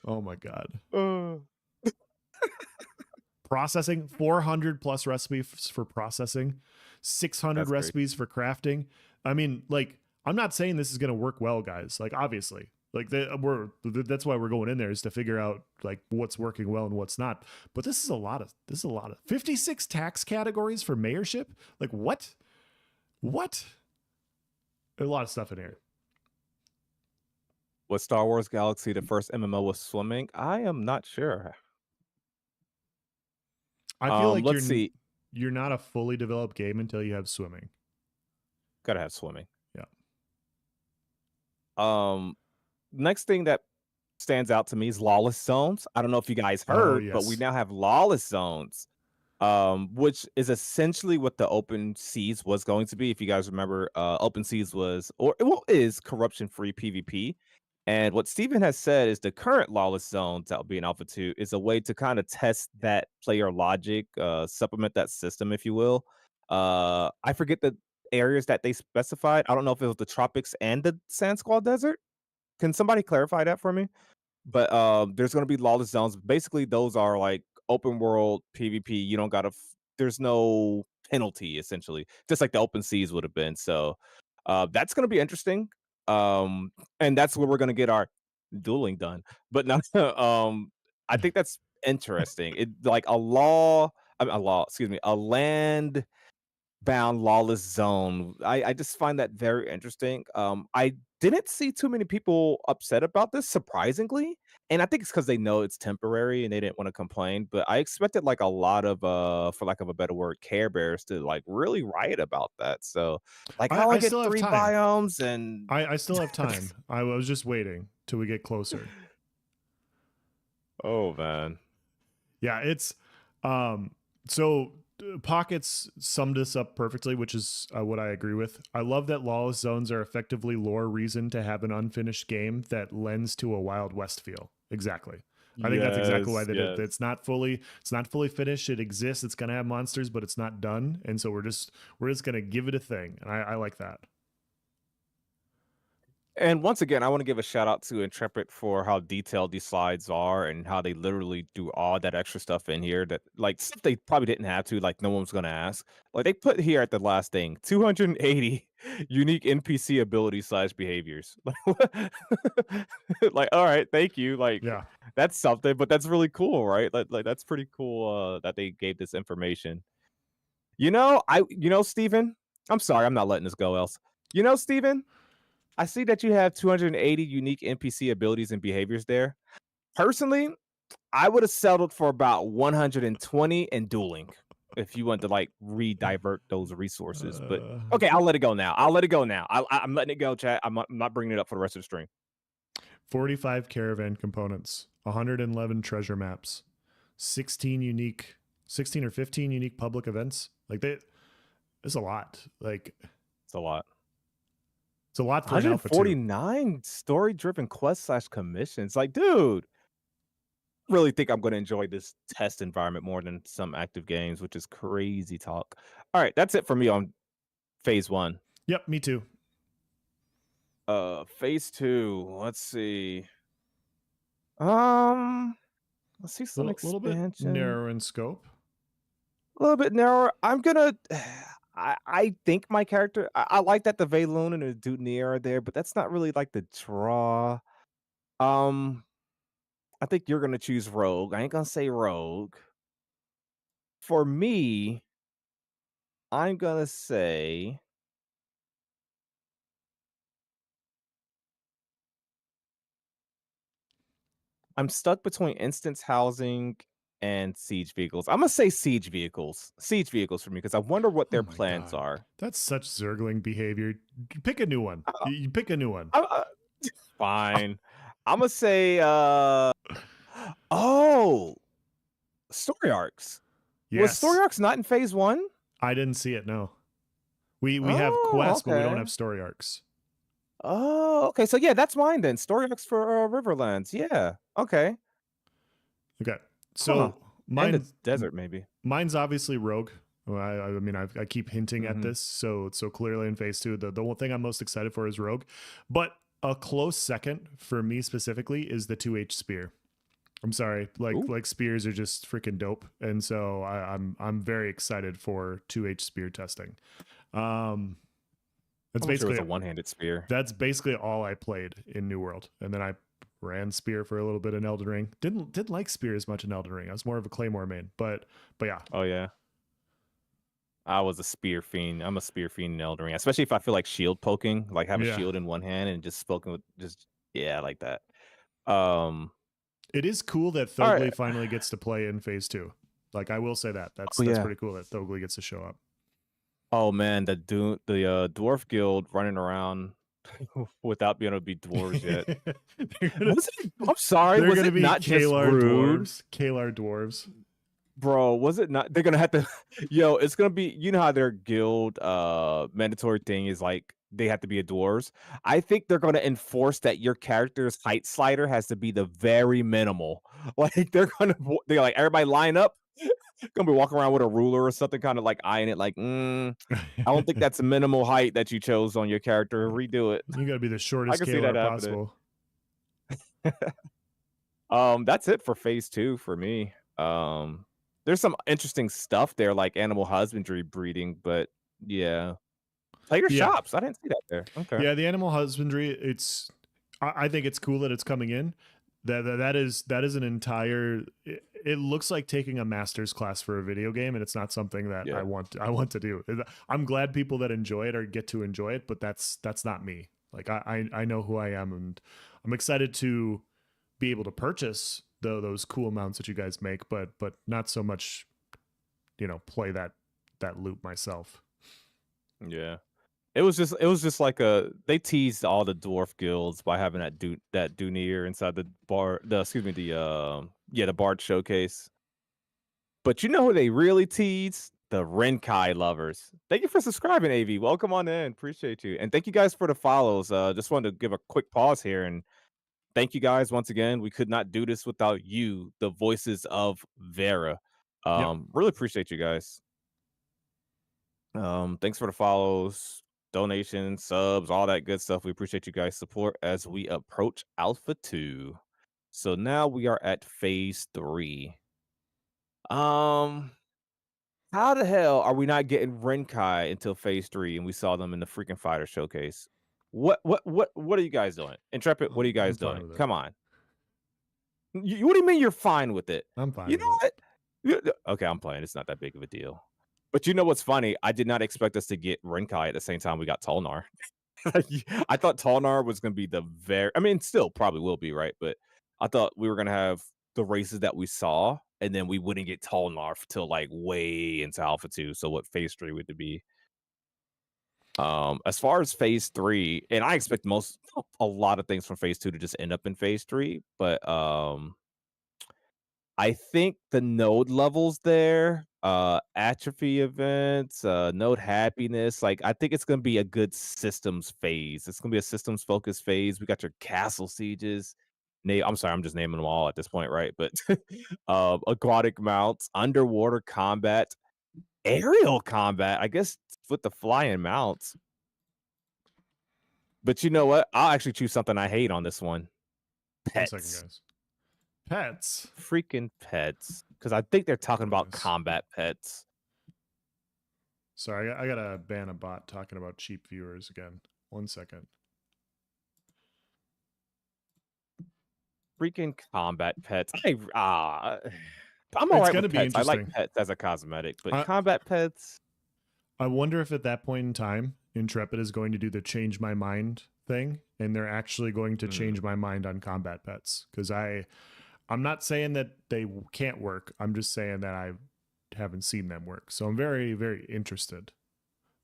Oh my god. Uh, Processing 400 plus recipes for processing, 600 that's great. recipes for crafting. I mean, like I'm not saying this is going to work well, guys. Like obviously, like that's why we're going in there, is to figure out like what's working well and what's not. But this is a lot of 56 tax categories for mayorship. Like what? What? There's a lot of stuff in here. Was Star Wars Galaxy the first MMO with swimming? I am not sure. I feel like Let's see. you're not a fully developed game until you have swimming. Gotta have swimming. Yeah. Next thing that stands out to me is lawless zones. I don't know if you guys Oh heard, but we yes. now have lawless zones, which is essentially what the open seas was going to be. If you guys remember, open seas was, or well, is corruption free PvP. And what Steven has said is the current lawless zones that will be in Alpha 2 is a way to kind of test that player logic, supplement that system, if you will. I forget the areas that they specified. I don't know if it was the tropics and the Sand Squall Desert. Can somebody clarify that for me? But there's going to be lawless zones. Basically, those are like open world PvP. You don't got to. There's no penalty essentially, just like the open seas would have been. So that's going to be interesting. And that's where we're going to get our dueling done. But not. I think that's interesting. It like a law. I mean, a law. Excuse me. A land bound lawless zone. I just find that very interesting. I didn't see too many people upset about this, surprisingly. And I think it's because they know it's temporary and they didn't want to complain. But I expected like a lot of for lack of a better word, Care Bears to like really riot about that. So like how I I get still have three time. biomes and I still have time. I was just waiting till we get closer. oh man. Yeah, it's so Pockets summed this up perfectly, which is what I agree with. I love that lawless zones are effectively lore reason to have an unfinished game that lends to a Wild West feel. Exactly. I think that's exactly why Yes, that yes. it's not fully finished. It exists. It's gonna have monsters, but it's not done. And so we're just gonna give it a thing. And I like that. And once again, I want to give a shout out to Intrepid for how detailed these slides are and how they literally do all that extra stuff in here that like stuff they probably didn't have to, like no one's gonna ask. Like they put here at the last thing 280 unique NPC abilities slash behaviors. Like, all right, thank you. Like Yeah. that's something, but that's really cool, right? Like that's pretty cool that they gave this information. Steven, I'm sorry, I'm not letting this go else. Steven, I see that you have 280 unique NPC abilities and behaviors there. Personally, I would have settled for about 120 and dueling if you want to like redivert those resources. But Uh, okay, I'll let it go now. I'm letting it go, chat. I'm not bringing it up for the rest of the stream. 45 caravan components, 111 treasure maps, 16 or 15 unique public events. Like it's a lot. Like It's a lot. it's a lot for an alpha 2. 149 story driven quests slash commissions. Like, dude, really think I'm going to enjoy this test environment more than some active games, which is crazy talk. All right, that's it for me on phase 1. Yep, me too. Phase 2. Let's see. Um, let's see some Little bit expansion. narrow in scope. A little bit narrower. I'm gonna. I think my character. I like that the Veyloon and the Dutnier are there, but that's not really like the draw. Um, I think you're gonna choose Rogue. I ain't gonna say Rogue. For me, I'm gonna say. I'm stuck between instance housing and siege vehicles. I'm gonna say siege vehicles. Siege vehicles for me because I wonder what Oh their my plans god. are. That's such Zergling behavior. Pick a new one. Uh, You pick a new one. fine. I'm gonna say. Oh, story arcs. Was story Yes. arcs not in phase 1? I didn't see it, no. We have Oh, quests, but we don't okay. have story arcs. Oh, okay. So yeah, that's mine then. Story arcs for Riverlands. Yeah. Okay. Okay. Huh. So And the desert maybe. mine's obviously Rogue. Well, I mean, I keep hinting at Mhm. this, so clearly in phase 2, the one thing I'm most excited for is Rogue, but a close second for me specifically is the 2H spear. I'm sorry, Ooh. like spears are just freaking dope, and so I'm very excited for 2H spear testing. Um, That's I'm sure it was basically a one-handed spear. all I played in New World, and then I ran spear for a little bit in Elden Ring. Didn't like spear as much in Elden Ring. I was more of a claymore main, but yeah. Oh yeah. I was a spear fiend. I'm a spear fiend in Elden Ring, especially if I feel like shield poking, like have a Yeah. shield in one hand and just poking with just yeah, like that. Um, It is cool that all right. Thogli finally gets to play in phase 2. Like I will say that's Oh that's yeah. pretty cool that Thogli gets to show up. Oh man, the dwarf guild running around without being able to be dwarves yet. Was it? I'm sorry. They're Was gonna it be not just Kalar rude? dwarves. Kalar dwarves. Bro, was it not? They're gonna have to. Yo, it's gonna be. You know how their guild mandatory thing is like they have to be a dwarves. I think they're gonna enforce that your character's height slider has to be the very minimal. Like they're like everybody line up. Gonna be walking around with a ruler or something, kind of like eyeing it. Like, I don't think that's a minimal height that you chose on your character. Redo it. You gotta be the I shortest can see that Kalar happening. possible. That's it for phase 2 for me. There's some interesting stuff there, like animal husbandry breeding, but yeah. Tiger Yeah. shops. I didn't see that there. Okay. Yeah, the animal husbandry, I think it's cool that it's coming in. That is an entire it looks like taking a master's class for a video game, and it's not something that Yeah. I want to do. I'm glad people that enjoy it or get to enjoy it, but that's not me. Like I know who I am, and I'm excited to be able to purchase those cool mounts that you guys make, but not so much, play that loop myself. Yeah. It was just like they teased all the dwarf guilds by having that Dunir inside the bar the excuse me, the Bard showcase. But you know who they really tease? The Renkai lovers. Thank you for subscribing, AV. Welcome on in. Appreciate you. And thank you guys for the follows. Just wanted to give a quick pause here and thank you guys once again. We could not do this without you, the voices of Verra. Yep. Really appreciate you guys. Thanks for the follows, donations, subs, all that good stuff. We appreciate you guys' support as we approach Alpha 2. So now we are at phase 3. How the hell are we not getting Renkai until phase 3 and we saw them in the freaking fighter showcase? What are you guys doing? Intrepid, what are you I'm guys fine doing? with it. Come on. What do you mean you're fine with it? I'm fine You with know it. what? Okay, I'm playing. It's not that big of a deal. But you know what's funny? I did not expect us to get Renkai at the same time we got Tolnar. I thought Tolnar was going to be I mean, still probably will be, right? But I thought we were going to have the races that we saw, and then we wouldn't get Tolnar till like way into Alpha 2. So what phase 3 would it be? As far as phase 3, and I expect a lot of things from phase 2 to just end up in phase 3, but I think the node levels there, atrophy events, node happiness, like I think it's gonna be a good systems phase. It's gonna be a systems focused phase. We got your castle sieges. I'm sorry, I'm just naming them all at this point, right? But aquatic mounts, underwater combat, aerial combat, I guess with the flying mounts. But you know what? I'll actually choose something I hate on this one. 1 second, Pets. guys. Pets. Freaking pets. Because I think they're talking about Goodness. combat pets. Sorry, I gotta ban a bot talking about cheap viewers again. 1 second. Freaking combat pets. I'm all It's right gonna with be pets. I like interesting. pets as a cosmetic, but I, combat pets. I wonder if at that point in time, Intrepid is going to do the change my mind thing, and they're actually going to change my mind on combat pets. Because I'm not saying that they can't work. I'm just saying that I haven't seen them work. So I'm very, very interested.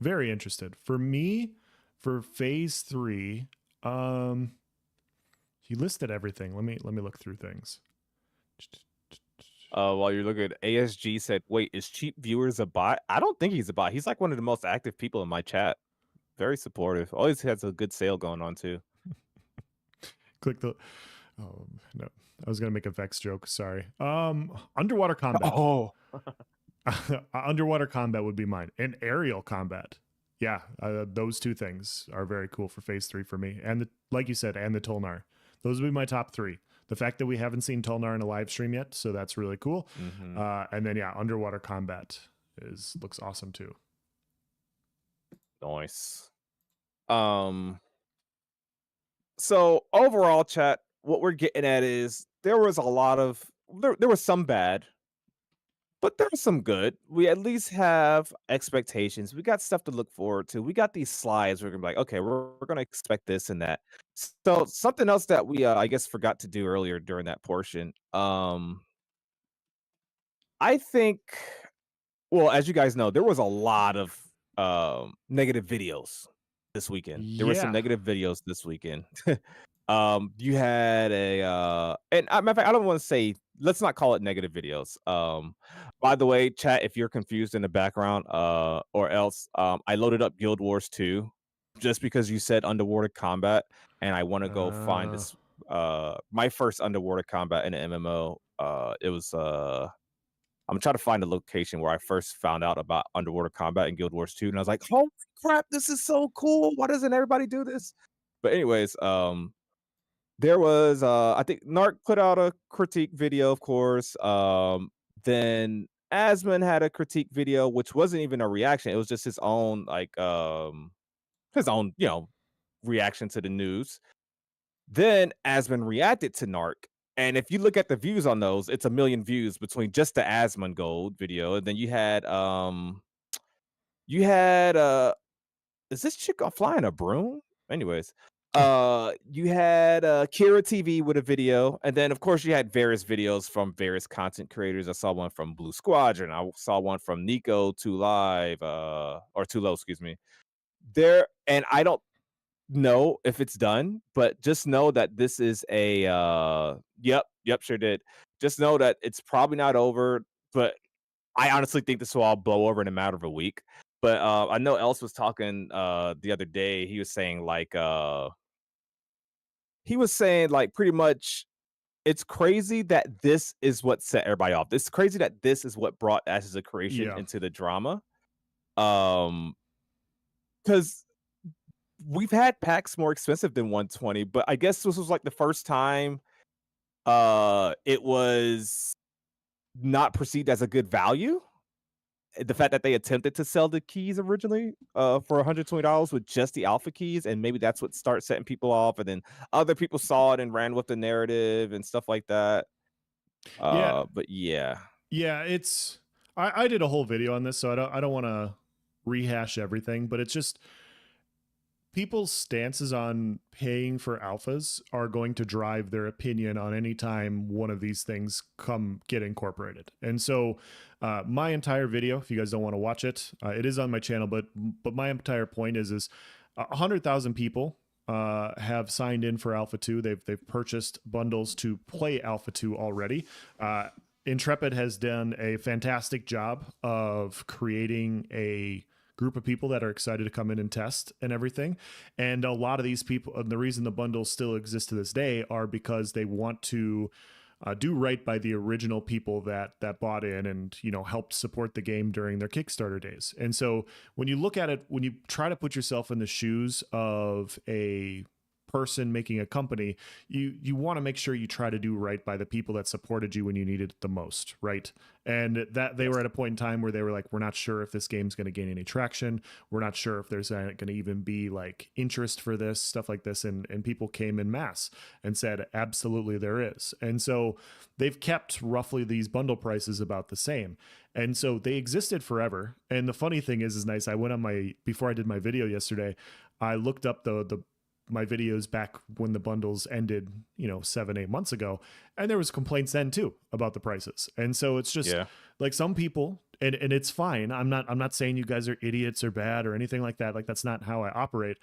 Very interested. For me, for phase 3, he listed everything. Let me look through things. While you're looking at ASG said, wait, is cheap viewers a bot? I don't think he's a bot. He's like one of the most active people in my chat. Very supportive. Always has a good sale going on too. Click the oh no. I was gonna make a Vex joke, sorry. Underwater combat. Oh. Underwater combat would be mine. And aerial combat. Yeah, those two things are very cool for phase 3 for me. And like you said, and the Tolnar. Those would be my top 3. The fact that we haven't seen Tolnar in a live stream yet, so that's really cool. And then yeah, underwater combat looks awesome too. Nice. Um, so overall, chat, what we're getting at is there was some bad, but there's some good. We at least have expectations. We got stuff to look forward to. We got these slides. We're gonna be like, okay, we're gonna expect this and that. So something else that we I guess forgot to do earlier during that portion. I think well, as you guys know, there was a lot of negative videos this weekend. There were some Yeah. negative videos this weekend. You had matter of fact, I don't want to say let's not call it negative videos. By the way, chat, if you're confused in the background, or else I loaded up Guild Wars 2 just because you said underwater combat, and I want to go find Uh, this my first underwater combat in an MMO. It was I'm trying to find a location where I first found out about underwater combat in Guild Wars 2, and I was like, "Holy crap, this is so cool! Why doesn't everybody do this?" But anyways, there was I think Narc put out a critique video, of course. Then Asmon had a critique video, which wasn't even a reaction. It was just his own, reaction to the news. Then Asmon reacted to Narc. And if you look at the views on those, it's a million views between just the Asmon Gold video. And then you had is this chick flying a broom? Anyways, you had Kira TV with a video, and then of course you had various videos from various content creators. I saw one from Blue Squadron. I saw one from Nico Two Live, or Too Low, excuse me. There, and I don't know if it's done, but just know that this is yep, sure did. Just know that it's probably not over, but I honestly think this will all blow over in a matter of a week. But I know Else was talking the other day. He was saying like pretty much it's crazy that this is what set everybody off. It's crazy that this is what brought Ashes of Creation yeah. into the drama. Um, because we've had packs more expensive than 120, but I guess this was like the first time it was not perceived as a good value. The fact that they attempted to sell the keys originally for $120 with just the alpha keys, and maybe that's what starts setting people off, and then other people saw it and ran with the narrative and stuff like that. Yeah. But yeah. Yeah. I did a whole video on this, so I don't want to rehash everything, but it's just people's stances on paying for alphas are going to drive their opinion on any time one of these things come get incorporated. And so my entire video, if you guys don't want to watch it, it is on my channel, but my entire point is 100,000 people have signed in for Alpha 2. They've purchased bundles to play Alpha 2 already. Intrepid has done a fantastic job of creating a group of people that are excited to come in and test and everything. And a lot of these people, and the reason the bundles still exist to this day, are because they want to do right by the original people that bought in and helped support the game during their Kickstarter days. And so when you look at it, when you try to put yourself in the shoes of a person making a company, you want to make sure you try to do right by the people that supported you when you needed it the most, right? And that they Yes. were at a point in time where they were like, we're not sure if this game's going to gain any traction, we're not sure if there's going to even be like interest for this stuff like this, and people came in mass and said absolutely there is. And so they've kept roughly these bundle prices about the same, and so they existed forever. And the funny thing is nice, I went on my, before I did my video yesterday, I looked up the my videos back when the bundles ended, 7-8 months ago, and there was complaints then too about the prices. And so it's just Yeah. like some people, and it's fine. I'm not saying you guys are idiots or bad or anything like that. Like that's not how I operate.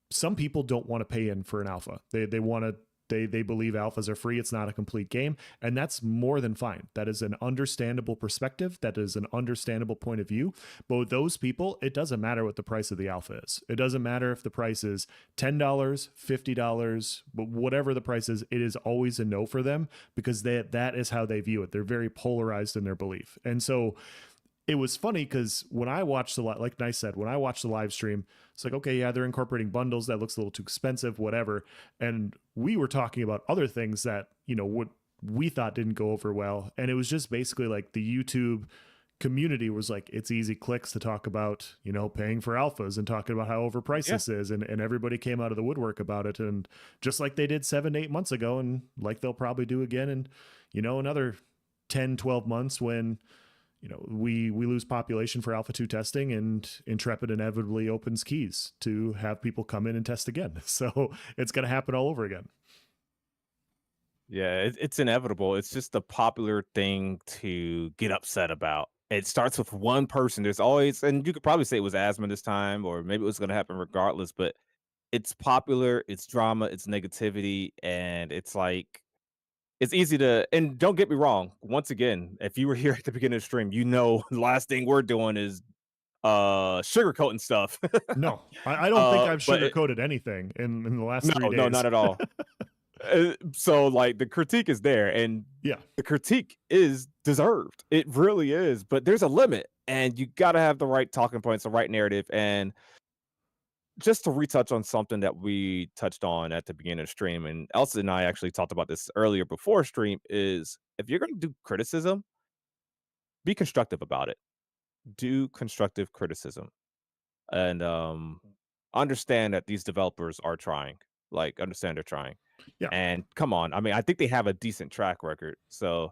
Some people don't want to pay in for an alpha. They want to. They believe alphas are free. It's not a complete game, and that's more than fine. That is an understandable perspective. That is an understandable point of view. But with those people, it doesn't matter what the price of the alpha is. It doesn't matter if the price is $10, $50, but whatever the price is, it is always a no for them, because that is how they view it. They're very polarized in their belief. And so it was funny because when I watched like Nice said, when I watched the live stream, it's like, okay, yeah, they're incorporating bundles. That looks a little too expensive, whatever. And we were talking about other things that, what we thought didn't go over well. And it was just basically like the YouTube community was like, it's easy clicks to talk about, paying for alphas and talking about how overpriced Yeah. this is. And everybody came out of the woodwork about it. And just like they did 7 to 8 months ago, and like they'll probably do again in, another 10, 12 months when, we lose population for alpha 2 testing and Intrepid inevitably opens keys to have people come in and test again. So it's going to happen all over again. Yeah, it's inevitable. It's just a popular thing to get upset about. It starts with one person. There's always, and you could probably say it was asthma this time, or maybe it was going to happen regardless, but it's popular, it's drama, it's negativity, and it's like, it's easy to, and don't get me wrong. Once again, if you were here at the beginning of the stream, the last thing we're doing is sugarcoating stuff. No, I don't think I've But sugarcoated anything in the last no, 3 days. not at all. So like the critique is there, and Yeah. the critique is deserved. It really is, but there's a limit, and you got to have the right talking points, the right narrative. And just to retouch on something that we touched on at the beginning of the stream, and Elsa and I actually talked about this earlier before stream, is if you're going to do criticism, be constructive about it. Do constructive criticism, and understand that these developers are trying. Like, understand they're trying. Yeah. And come on, I mean, I think they have a decent track record. So,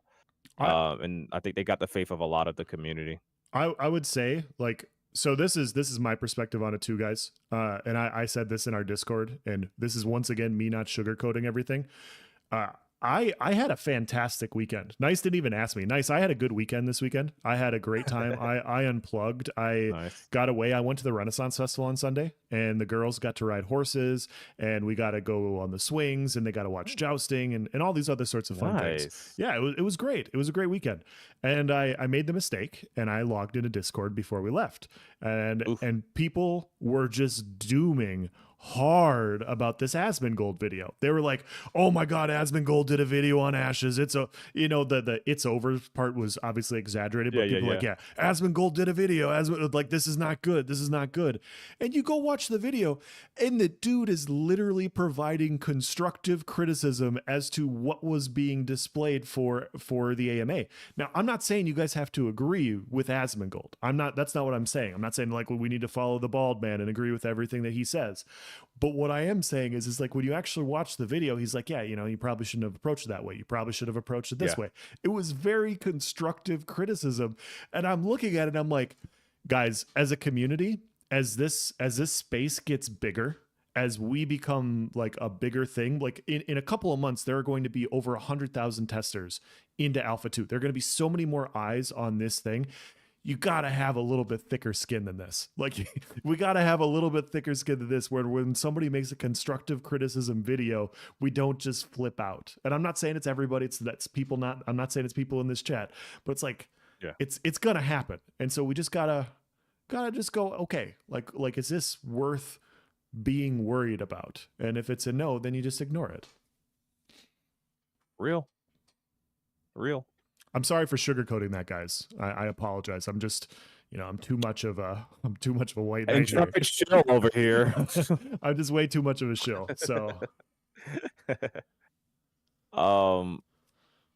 I and I think they got the faith of a lot of the community. I would say, like, so this is my perspective on it too, guys. And I said this in our Discord, and this is once again me not sugarcoating everything. Uh, I had a fantastic weekend. Nice didn't even ask me. Nice, I had a good weekend this weekend. I had a great time. I unplugged. I Nice. got away. I went to the Renaissance Festival on Sunday, and the girls got to ride horses, and we got to go on the swings, and they got to watch jousting, and all these other sorts of fun things. Nice. Yeah, it was great. It was a great weekend, and I made the mistake, and I logged into Discord before we left, and Oof. and people were just dooming hard about this Asmongold video. They were like, "Oh my god, Asmongold did a video on Ashes. It's a the it's over part was obviously exaggerated, Yeah, but yeah, people were like, yeah, Asmongold did a video. Like this is not good. This is not good." And you go watch the video, and the dude is literally providing constructive criticism as to what was being displayed for the AMA. Now, I'm not saying you guys have to agree with Asmongold. That's not what I'm saying. I'm not saying like we need to follow the bald man and agree with everything that he says. But what I am saying is like when you actually watch the video, he's like, yeah, you probably shouldn't have approached it that way. You probably should have approached it this Yeah. way. It was very constructive criticism. And I'm looking at it, and I'm like, guys, as a community, as this space gets bigger, as we become like a bigger thing, like in a couple of months, there are going to be over 100,000 testers into Alpha 2. There are going to be so many more eyes on this thing. You got to have a little bit thicker skin than this. Like we got to have a little bit thicker skin than this, where when somebody makes a constructive criticism video, we don't just flip out. And I'm not saying it's everybody. I'm not saying it's people in this chat, but it's like, Yeah. it's going to happen. And so we just gotta just go, okay, like, is this worth being worried about? And if it's a no, then you just ignore it. Real. I'm sorry for sugarcoating that, guys. I apologize. I'm just, I'm too much of a white knight here. Intrepid shill over here. I'm just way too much of a shill. So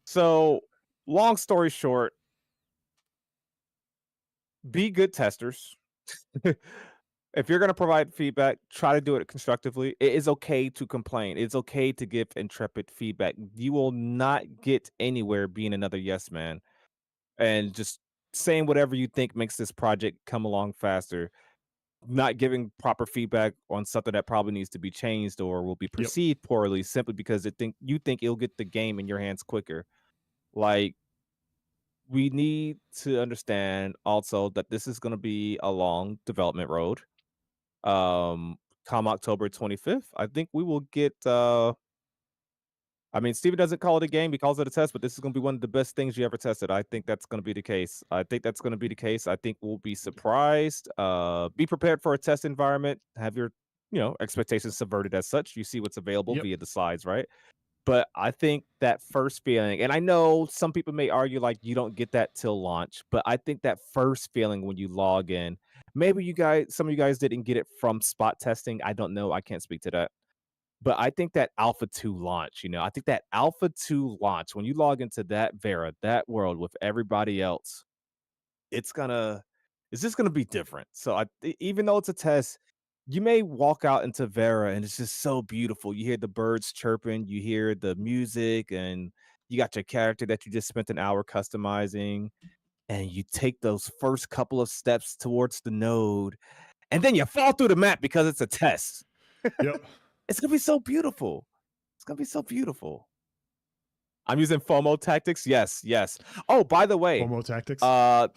So long story short, be good testers. If you're going to provide feedback, try to do it constructively. It is okay to complain. It's okay to give Intrepid feedback. You will not get anywhere being another yes man and just saying whatever you think makes this project come along faster. Not giving proper feedback on something that probably needs to be changed or will be Yep. perceived poorly simply because you think it'll get the game in your hands quicker. Like, we need to understand also that this is going to be a long development road. Come October 25th, I think we will get I mean, Steven doesn't call it a game, he calls it a test, but this is gonna be one of the best things you ever tested. I think that's gonna be the case. I think we'll be surprised. Be prepared for a test environment. Have your, expectations subverted as such. You see what's available Yep. via the slides, right? But I think that first feeling, and I know some people may argue like you don't get that till launch, but I think that first feeling when you log in, maybe some of you guys didn't get it from spot testing. I don't know. I can't speak to that. But I think that Alpha 2 launch, I think that Alpha 2 launch, when you log into that Verra, that world with everybody else, it's gonna it's just gonna be different. So even though it's a test, you may walk out into Vera and it's just so beautiful. You hear the birds chirping, you hear the music, and you got your character that you just spent an hour customizing, and you take those first couple of steps towards the node, and then you fall through the map because it's a test. Yep. It's gonna be so beautiful. It's gonna be so beautiful. I'm using FOMO tactics. Yes, yes. Oh, by the way, FOMO tactics. uh,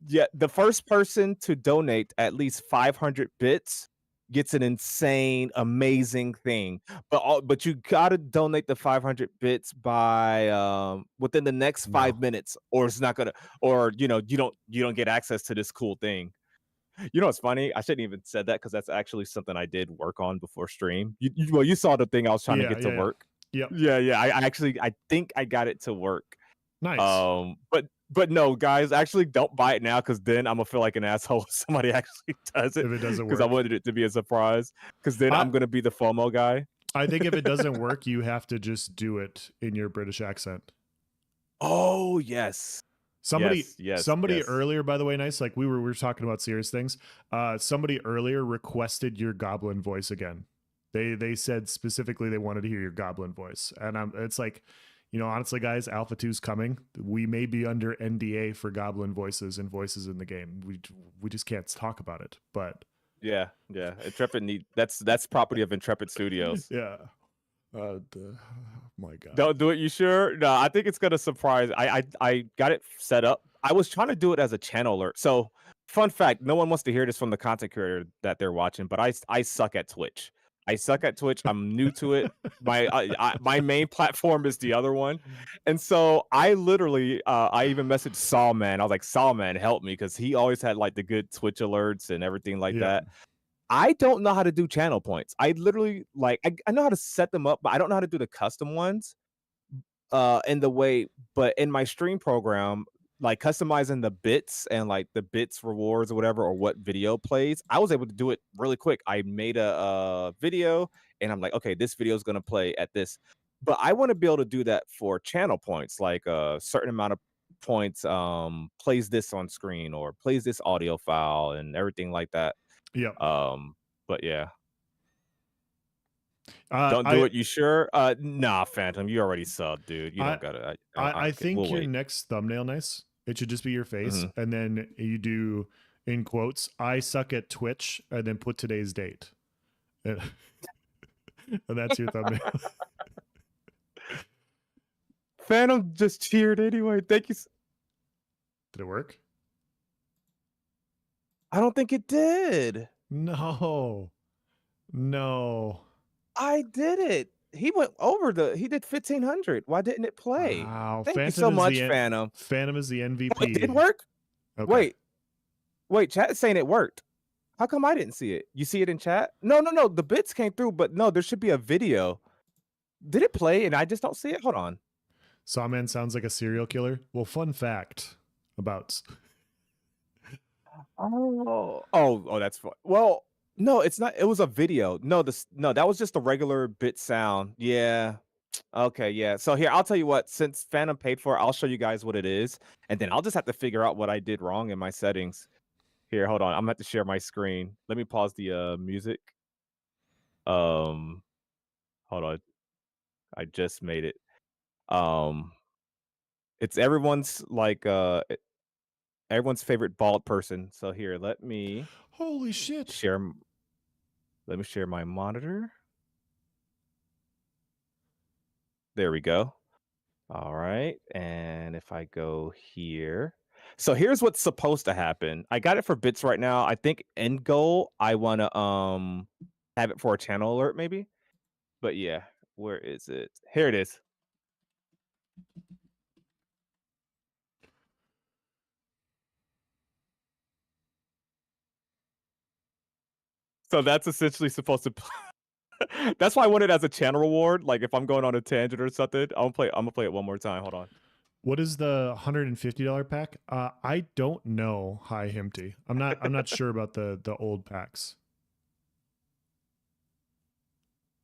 yeah, the first person to donate at least 500 bits gets an insane, amazing thing. But you gotta donate the 500 bits by within the next No. 5 minutes, or it's not gonna, or you don't get access to this cool thing. You know what's funny? I shouldn't even said that because that's actually something I did work on before stream. Well, you saw the thing I was trying to Yeah, get to yeah, yeah. work. Yep. Yeah, yeah. I think I got it to work. Nice. But no, guys, actually don't buy it now because then I'm gonna feel like an asshole if somebody actually does it If it doesn't because I work. wanted it to be a surprise. Because then I I'm gonna be the FOMO guy. I think if it doesn't work, you have to just do it in your British accent. Oh yes, Somebody yes, yes, somebody yes. earlier, by the way, nice. Like we were talking about serious things. Somebody earlier requested your goblin voice again. They said specifically they wanted to hear your goblin voice, and it's like, honestly, guys, Alpha 2's coming. We may be under NDA for goblin voices and voices in the game. We just can't talk about it. But Yeah, yeah. That's property of Intrepid Studios. yeah, my God. Don't do it. You sure? No, I think it's gonna surprise. I got it set up. I was trying to do it as a channel alert. So, fun fact: no one wants to hear this from the content creator that they're watching, but I suck at Twitch. I suck at Twitch. I'm new to it. My main platform is the other one, and so I literally I even messaged Sawman. I was like, Sawman, help me, because he always had like the good Twitch alerts and everything like Yeah. that. I don't know how to do channel points. I literally I know how to set them up, but I don't know how to do the custom ones in the way, but in my stream program, like customizing the bits and like the bits rewards or whatever, or what video plays, I was able to do it really quick. I made a video and I'm like, okay, this video is going to play at this, but I want to be able to do that for channel points, like a certain amount of points plays this on screen or plays this audio file and everything like that. Yep. But yeah, don't do I it. You sure? Nah, Phantom, you already subbed, dude. You I don't gotta. I We'll think your wait. next thumbnail, nice. It should just be your face, Mhm. and then you do in quotes, "I suck at Twitch," and then put today's date, and, and that's your thumbnail. Phantom just cheered anyway. Thank you. Did it work? I don't think it did. No, no. I did it. He went over he did 1500. Why didn't it play? Wow, Thank you so much, Phantom. Phantom is the Wait, did it MVP. work? Okay, Wait, wait, chat is saying it worked. How come I didn't see it? You see it in chat? No, no, no. The bits came through, but no, there should be a video. Did it play and I just don't see it? Hold on. Sawman sounds like a serial killer. Well, fun fact about Oh, that's fun. Well, no, it's not. It was a video. No, that was just a regular bit sound. Yeah. Okay, yeah. So here, I'll tell you what, since Phantom paid for it, I'll show you guys what it is, and then I'll just have to figure out what I did wrong in my settings. Here, hold on. I'm gonna have to share my screen. Let me pause the music. Um, hold on. I just made it. Um, it's everyone's favorite bald person. So here, holy shit. share let me share my monitor. There we go. All right. And if I go here. So here's what's supposed to happen. I got it for bits right now. I think end goal, I want to have it for a channel alert maybe. But yeah, where is it? Here it is. So that's essentially supposed to That's why I want it as a channel reward. Like if I'm going on a tangent or something, I'm gonna play it one more time. Hold on. What is the $150 pack? I don't know. Hi, Himpty. I'm not sure about the old packs.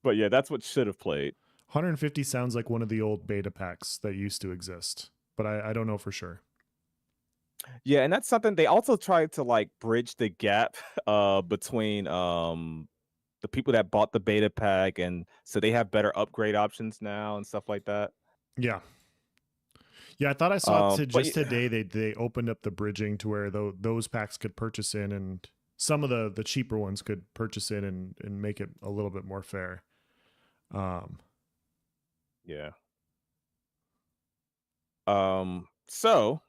But yeah, that's what should have played. 150 sounds like one of the old beta packs that used to exist, but I don't know for sure. Yeah, and that's something they also tried to, like, bridge the gap, between, the people that bought the beta pack, and so they have better upgrade options now and stuff like that. Yeah. Yeah, I thought I saw to But just today they opened up the bridging to where those packs could purchase in, and some of the cheaper ones could purchase in and make it a little bit more fair. Um, yeah. So,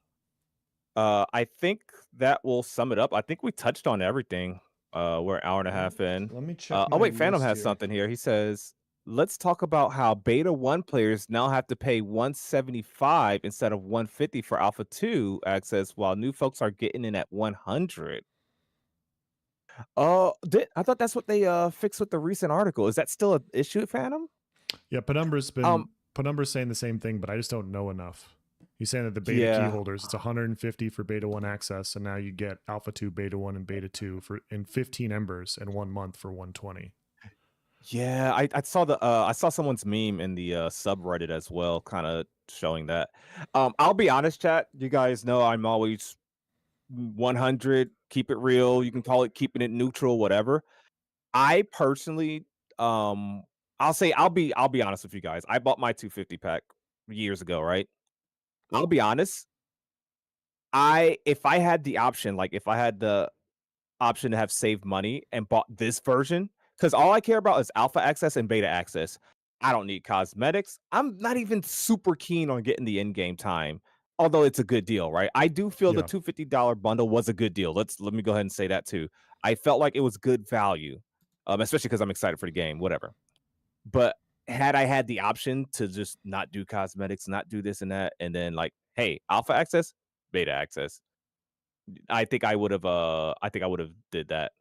I think that will sum it up. I think we touched on everything. We're an hour and a half in. let me check Oh my wait, Phantom list has here. something here. He says, "Let's talk about how Beta 1 players now have to pay 175 instead of 150 for Alpha 2 access, while new folks are getting in at 100." Oh, I thought that's what they fixed with the recent article. Is that still an issue, Phantom? Yeah, Um, Penumbra's saying the same thing, but I just don't know enough. He's saying that the beta key yeah. holders, it's 150 for beta 1 access, and now you get alpha 2, beta 1, and beta 2 for in 15 embers and 1 month for 120. Yeah, I saw I saw someone's meme in the subreddit as well, kind of showing that. I'll be honest, chat. You guys know I'm always 100. Keep it real. You can call it keeping it neutral, whatever. I personally, um, I'll be honest with you guys. I bought my 250 pack years ago, right? I'll be honest. If I had the option, like if I had the option to have saved money and bought this version, because all I care about is alpha access and beta access. I don't need cosmetics. I'm not even super keen on getting the in-game time, although it's a good deal, right? I do feel the Yeah. $250 bundle was a good deal. Let me go ahead and say that too. I felt like it was good value, especially because I'm excited for the game, whatever. But had I had the option to just not do cosmetics, not do this and that, and then like, hey, alpha access, beta access, I think I would have did that.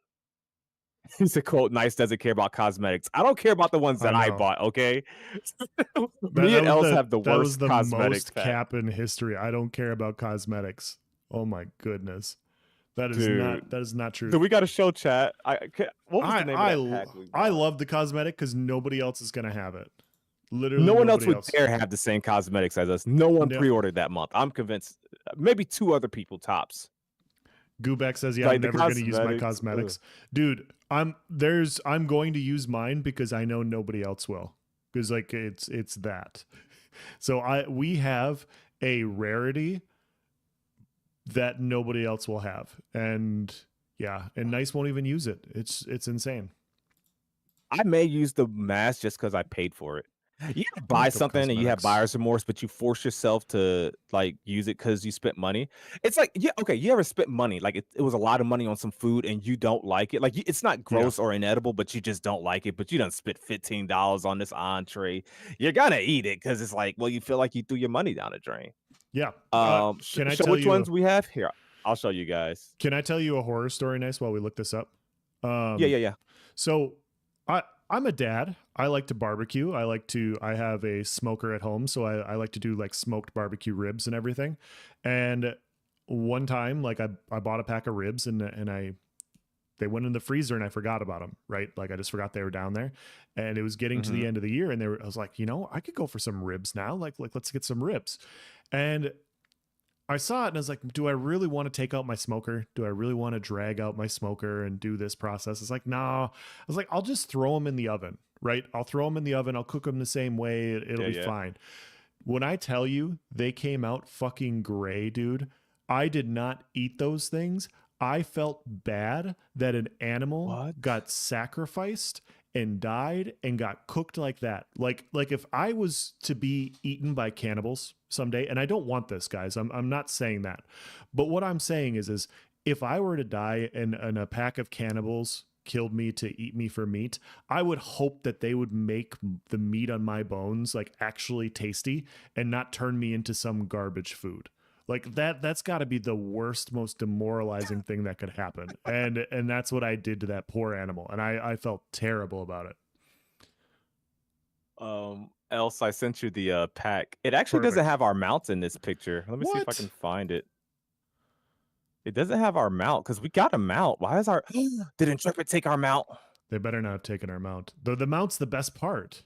He's a quote, "Nice doesn't care about cosmetics." I don't care about the ones I that I know. bought, okay? That Me that and was Els the have the that was worst the cosmetics most pack. cap in history. I don't care about cosmetics. Oh my goodness. Dude. That is not true. Dude, we gotta show chat. What was the I name of I that pack we I bought? love the cosmetic cuz nobody else is going to have it. Literally No one else nobody would else. dare have the same cosmetics as us. No one No. pre-ordered that month. I'm convinced maybe 2 other people tops. Goobek says, "Yeah, I'm Like, the never going to use my cosmetics, ugh. cosmetics." Dude, I'm going to use mine because I know nobody else will. Cuz like it's that. So we have a rarity that nobody else will have. And yeah, and Nice won't even use it. It's insane. I may use the mask just because I paid for it. You ever I buy like the something and you have cosmetics. buyer's remorse, but you force yourself to, like, use it because you spent money? It's like, yeah, okay, you ever spent money, like, it was a lot of money on some food and you don't like it? Like, y it's not Yeah. gross or inedible, but you just don't like it, but you done spent $15 on this entree. You're gonna eat it because it's like, well, you feel like you threw your money down the drain. Yeah. Can I Show tell which you ones we have? Here, I'll show you guys. can I tell you a horror story, Nice, while we look this up? Yeah, Um yeah, yeah. so I'm a dad. I like to barbecue. I have a smoker at home, so I like to do like smoked barbecue ribs and everything. And one time, like I bought a pack of ribs and they went in the freezer and I forgot about them, right? Like I just forgot they were down there. And it was getting to the Mhm. end of the year and I was like, I could go for some ribs now. Like let's get some ribs. And I saw it and I was like, do I really want to take out my smoker? Do I really want to drag out my smoker and do this process? It's like, nah. I was like, I'll just throw them in the oven, right? I'll throw them in the oven. I'll cook them the same way. It'll Yeah, be yeah. fine. When I tell you they came out fucking gray, dude, I did not eat those things. I felt bad that an animal What? got sacrificed and died and got cooked like that. Like if I was to be eaten by cannibals someday, and I don't want this, guys. I'm not saying that. But what I'm saying is if I were to die and a pack of cannibals killed me to eat me for meat, I would hope that they would make the meat on my bones like actually tasty and not turn me into some garbage food. Like that's got to be the worst, most demoralizing thing that could happen. And that's what I did to that poor animal. And I felt terrible about it. Else I sent you the pack. It actually doesn't Perfect. have our mounts in this picture. Let me see if I can What? find it. It doesn't have our mount because we got a mount. Why is our did Intrepid take our mount? They better not have taken our mount. The mount's the best part.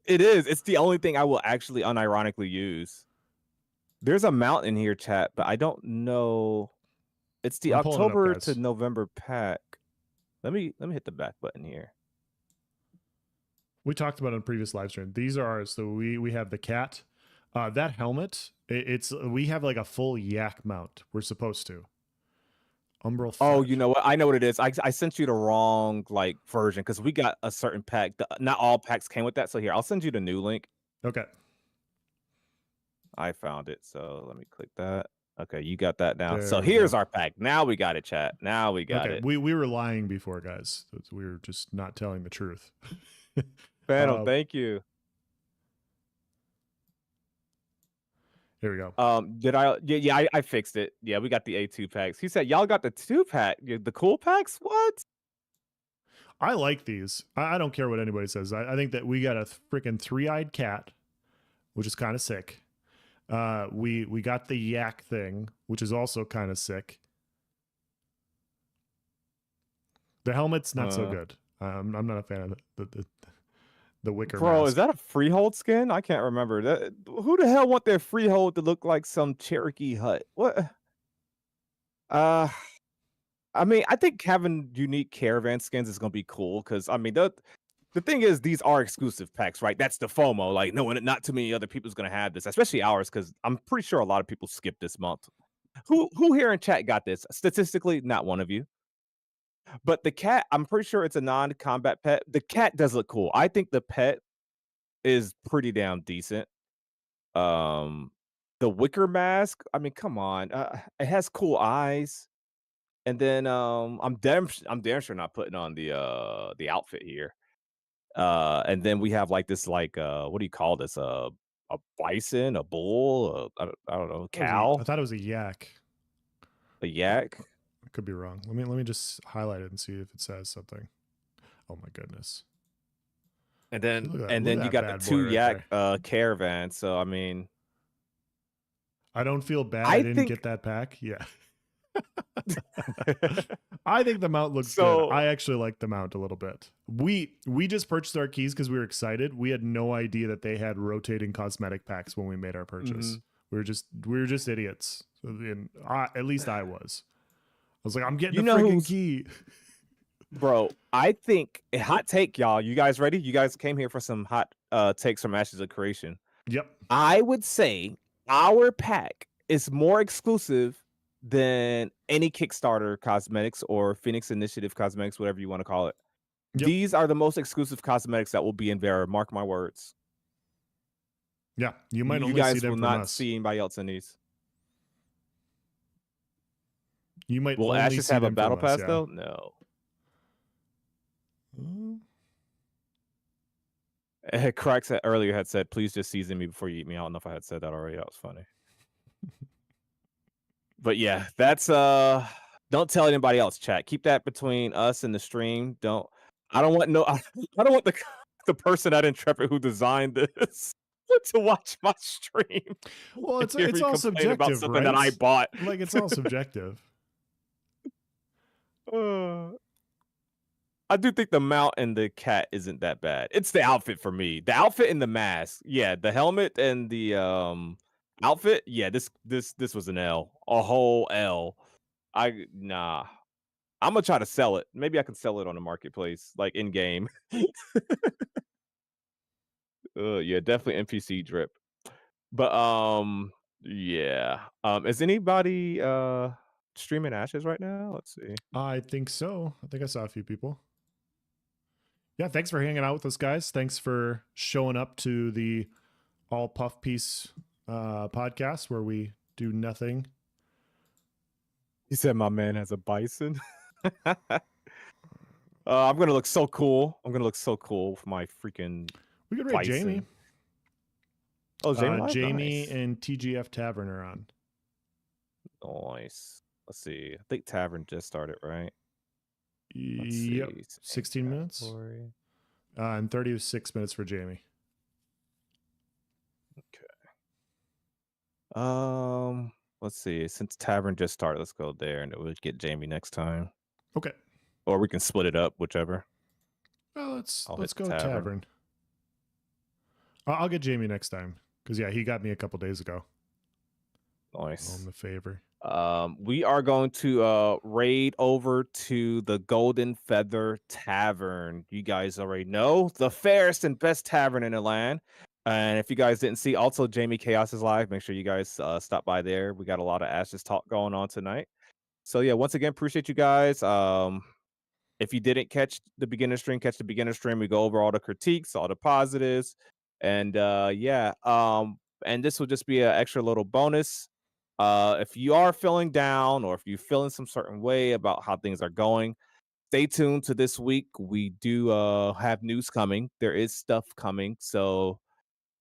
It is. It's the only thing I will actually unironically use. There's a mount in here, chat, but I don't know. It's the I'm pulling it up, October to guys. November pack. Let me hit the back button here. We talked about it on previous live stream. These are ours. So we have the cat. That helmet, it's we have like a full yak mount. We're supposed to. Umbral Oh, Fett. you know what? I know what it is. I sent you the wrong like version because we got a certain pack. Not all packs came with that. So here, I'll send you the new link. Okay. I found it. So let me click that. Okay, you got that now. There So we here's go. our pack. Now we got it, chat. Now we got Okay. it. We were lying before, guys. We were just not telling the truth. Phantom, thank you. Here we go. Did I? Yeah, I fixed it. Yeah, we got the A2 packs. He said y'all got the 2-pack, the cool packs. What? I like these. I don't care what anybody says. I think that we got a freaking 3-eyed cat, which is kind of sick. We got the yak thing, which is also kind of sick. The helmet's not so good. I'm not a fan of the wicker Bro, mask. is that a freehold skin? I can't remember. Who the hell want their freehold to look like some Cherokee hut? What? I mean, I think having unique caravan skins is gonna be cool because I mean the thing is these are exclusive packs, right? That's the FOMO. Like, no one, not too many other people's gonna have this, especially ours, because I'm pretty sure a lot of people skipped this month. Who here in chat got this? Statistically, not one of you. But the cat, I'm pretty sure it's a non-combat pet. The cat does look cool. I think the pet is pretty damn decent. The wicker mask, I mean, come on. It has cool eyes. And then I'm damn sure not putting on the outfit here. And then we have like this like what do you call this? A bison, a bull, I don't know, cow, I thought it was a yak. a yak. I could be wrong. Let me just highlight it and see if it says something. Oh my goodness. And then Look at you that got the bad boy 2 right yak there. caravan. So I mean, I don't feel bad I I didn't think get that pack. Yeah. I think the mount looks good. so. I actually like the mount a little bit. We just purchased our keys because we were excited. We had no idea that they had rotating cosmetic packs when we made our purchase. We were just idiots. At least I was. I was like, I'm getting You a know freaking who's key. Bro, I think a hot take, y'all. You guys ready? You guys came here for some hot takes from Ashes of Creation. Yep. I would say our pack is more exclusive than any Kickstarter cosmetics or Phoenix Initiative cosmetics, whatever you want to call it. Yep. These are the most exclusive cosmetics that will be in Verra. Mark my words. Yeah, you might You only see guys them will from not us. see anybody else in these. You might Will only Ashes see have a them battle from us, pass yeah. though? No. Crack said earlier had said, please just season me before you eat me. I don't know if I had said that already. That was funny. But yeah, that's don't tell anybody else, chat. Keep that between us and the stream. I don't want I don't want the person at Intrepid who designed this to watch my stream. Well, and hear it's me all complain subjective, about something right? that I bought. Like it's all subjective. I do think the mount and the cat isn't that bad. It's the outfit for me. The outfit and the mask. Yeah, the helmet and the outfit. Yeah, this was an L. A whole L. Nah. I'm gonna try to sell it. Maybe I can sell it on the marketplace, like in game. Yeah, definitely NPC drip. But yeah. Is anybody streaming Ashes right now? Let's see. I think so. I think I saw a few people. Yeah, thanks for hanging out with us, guys. Thanks for showing up to the All Puff Piece podcast where we do nothing. He said my man has a bison. I'm gonna look so cool. I'm gonna look so cool with my freaking We could rate bison. Jamie. Oh, Jamie, Jamie nice. and TGF Tavern are on. Nice. Let's see. I think Tavern just started, right? Let's Yep. see. 16 minutes. And 36 minutes for Jamie. Okay. Let's see. Since Tavern just started, let's go there and we'll get Jamie next time. Okay. Or we can split it up, whichever. Well, let's go Tavern. I'll get Jamie next time. Because yeah, he got me a couple days ago. Nice. On the favor. We are going to raid over to the Golden Feather Tavern. You guys already know, the fairest and best tavern in the land. And if you guys didn't see, also Jamie Chaos is live. Make sure you guys stop by there. We got a lot of Ashes talk going on tonight. So yeah, once again, appreciate you guys. If you didn't catch the beginner stream, catch the beginner stream. We go over all the critiques, all the positives, and yeah. And this will just be an extra little bonus. If you are feeling down or if you're feeling some certain way about how things are going, stay tuned to this week. We do have news coming. There is stuff coming, so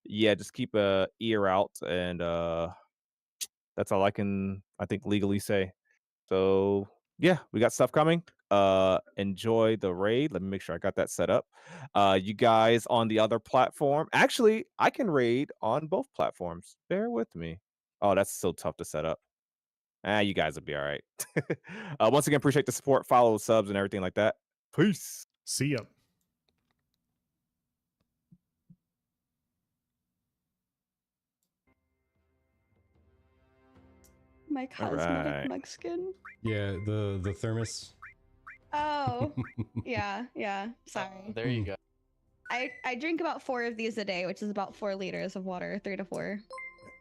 yeah, just keep a ear out, and that's all I can, I think, legally say. So yeah, we got stuff coming. Enjoy the raid. Let me make sure I got that set up. You guys on the other platform. Actually, I can raid on both platforms. Bear with me. Oh, that's so tough to set up. You guys will be all right. Once again, appreciate the support, follow, subs, and everything like that. Peace. See ya. My cosmetic right. mug skin. Yeah, the thermos. Oh, yeah. Sorry. There you go. I drink about 4 of these a day, which is about 4 liters of water, 3 to 4.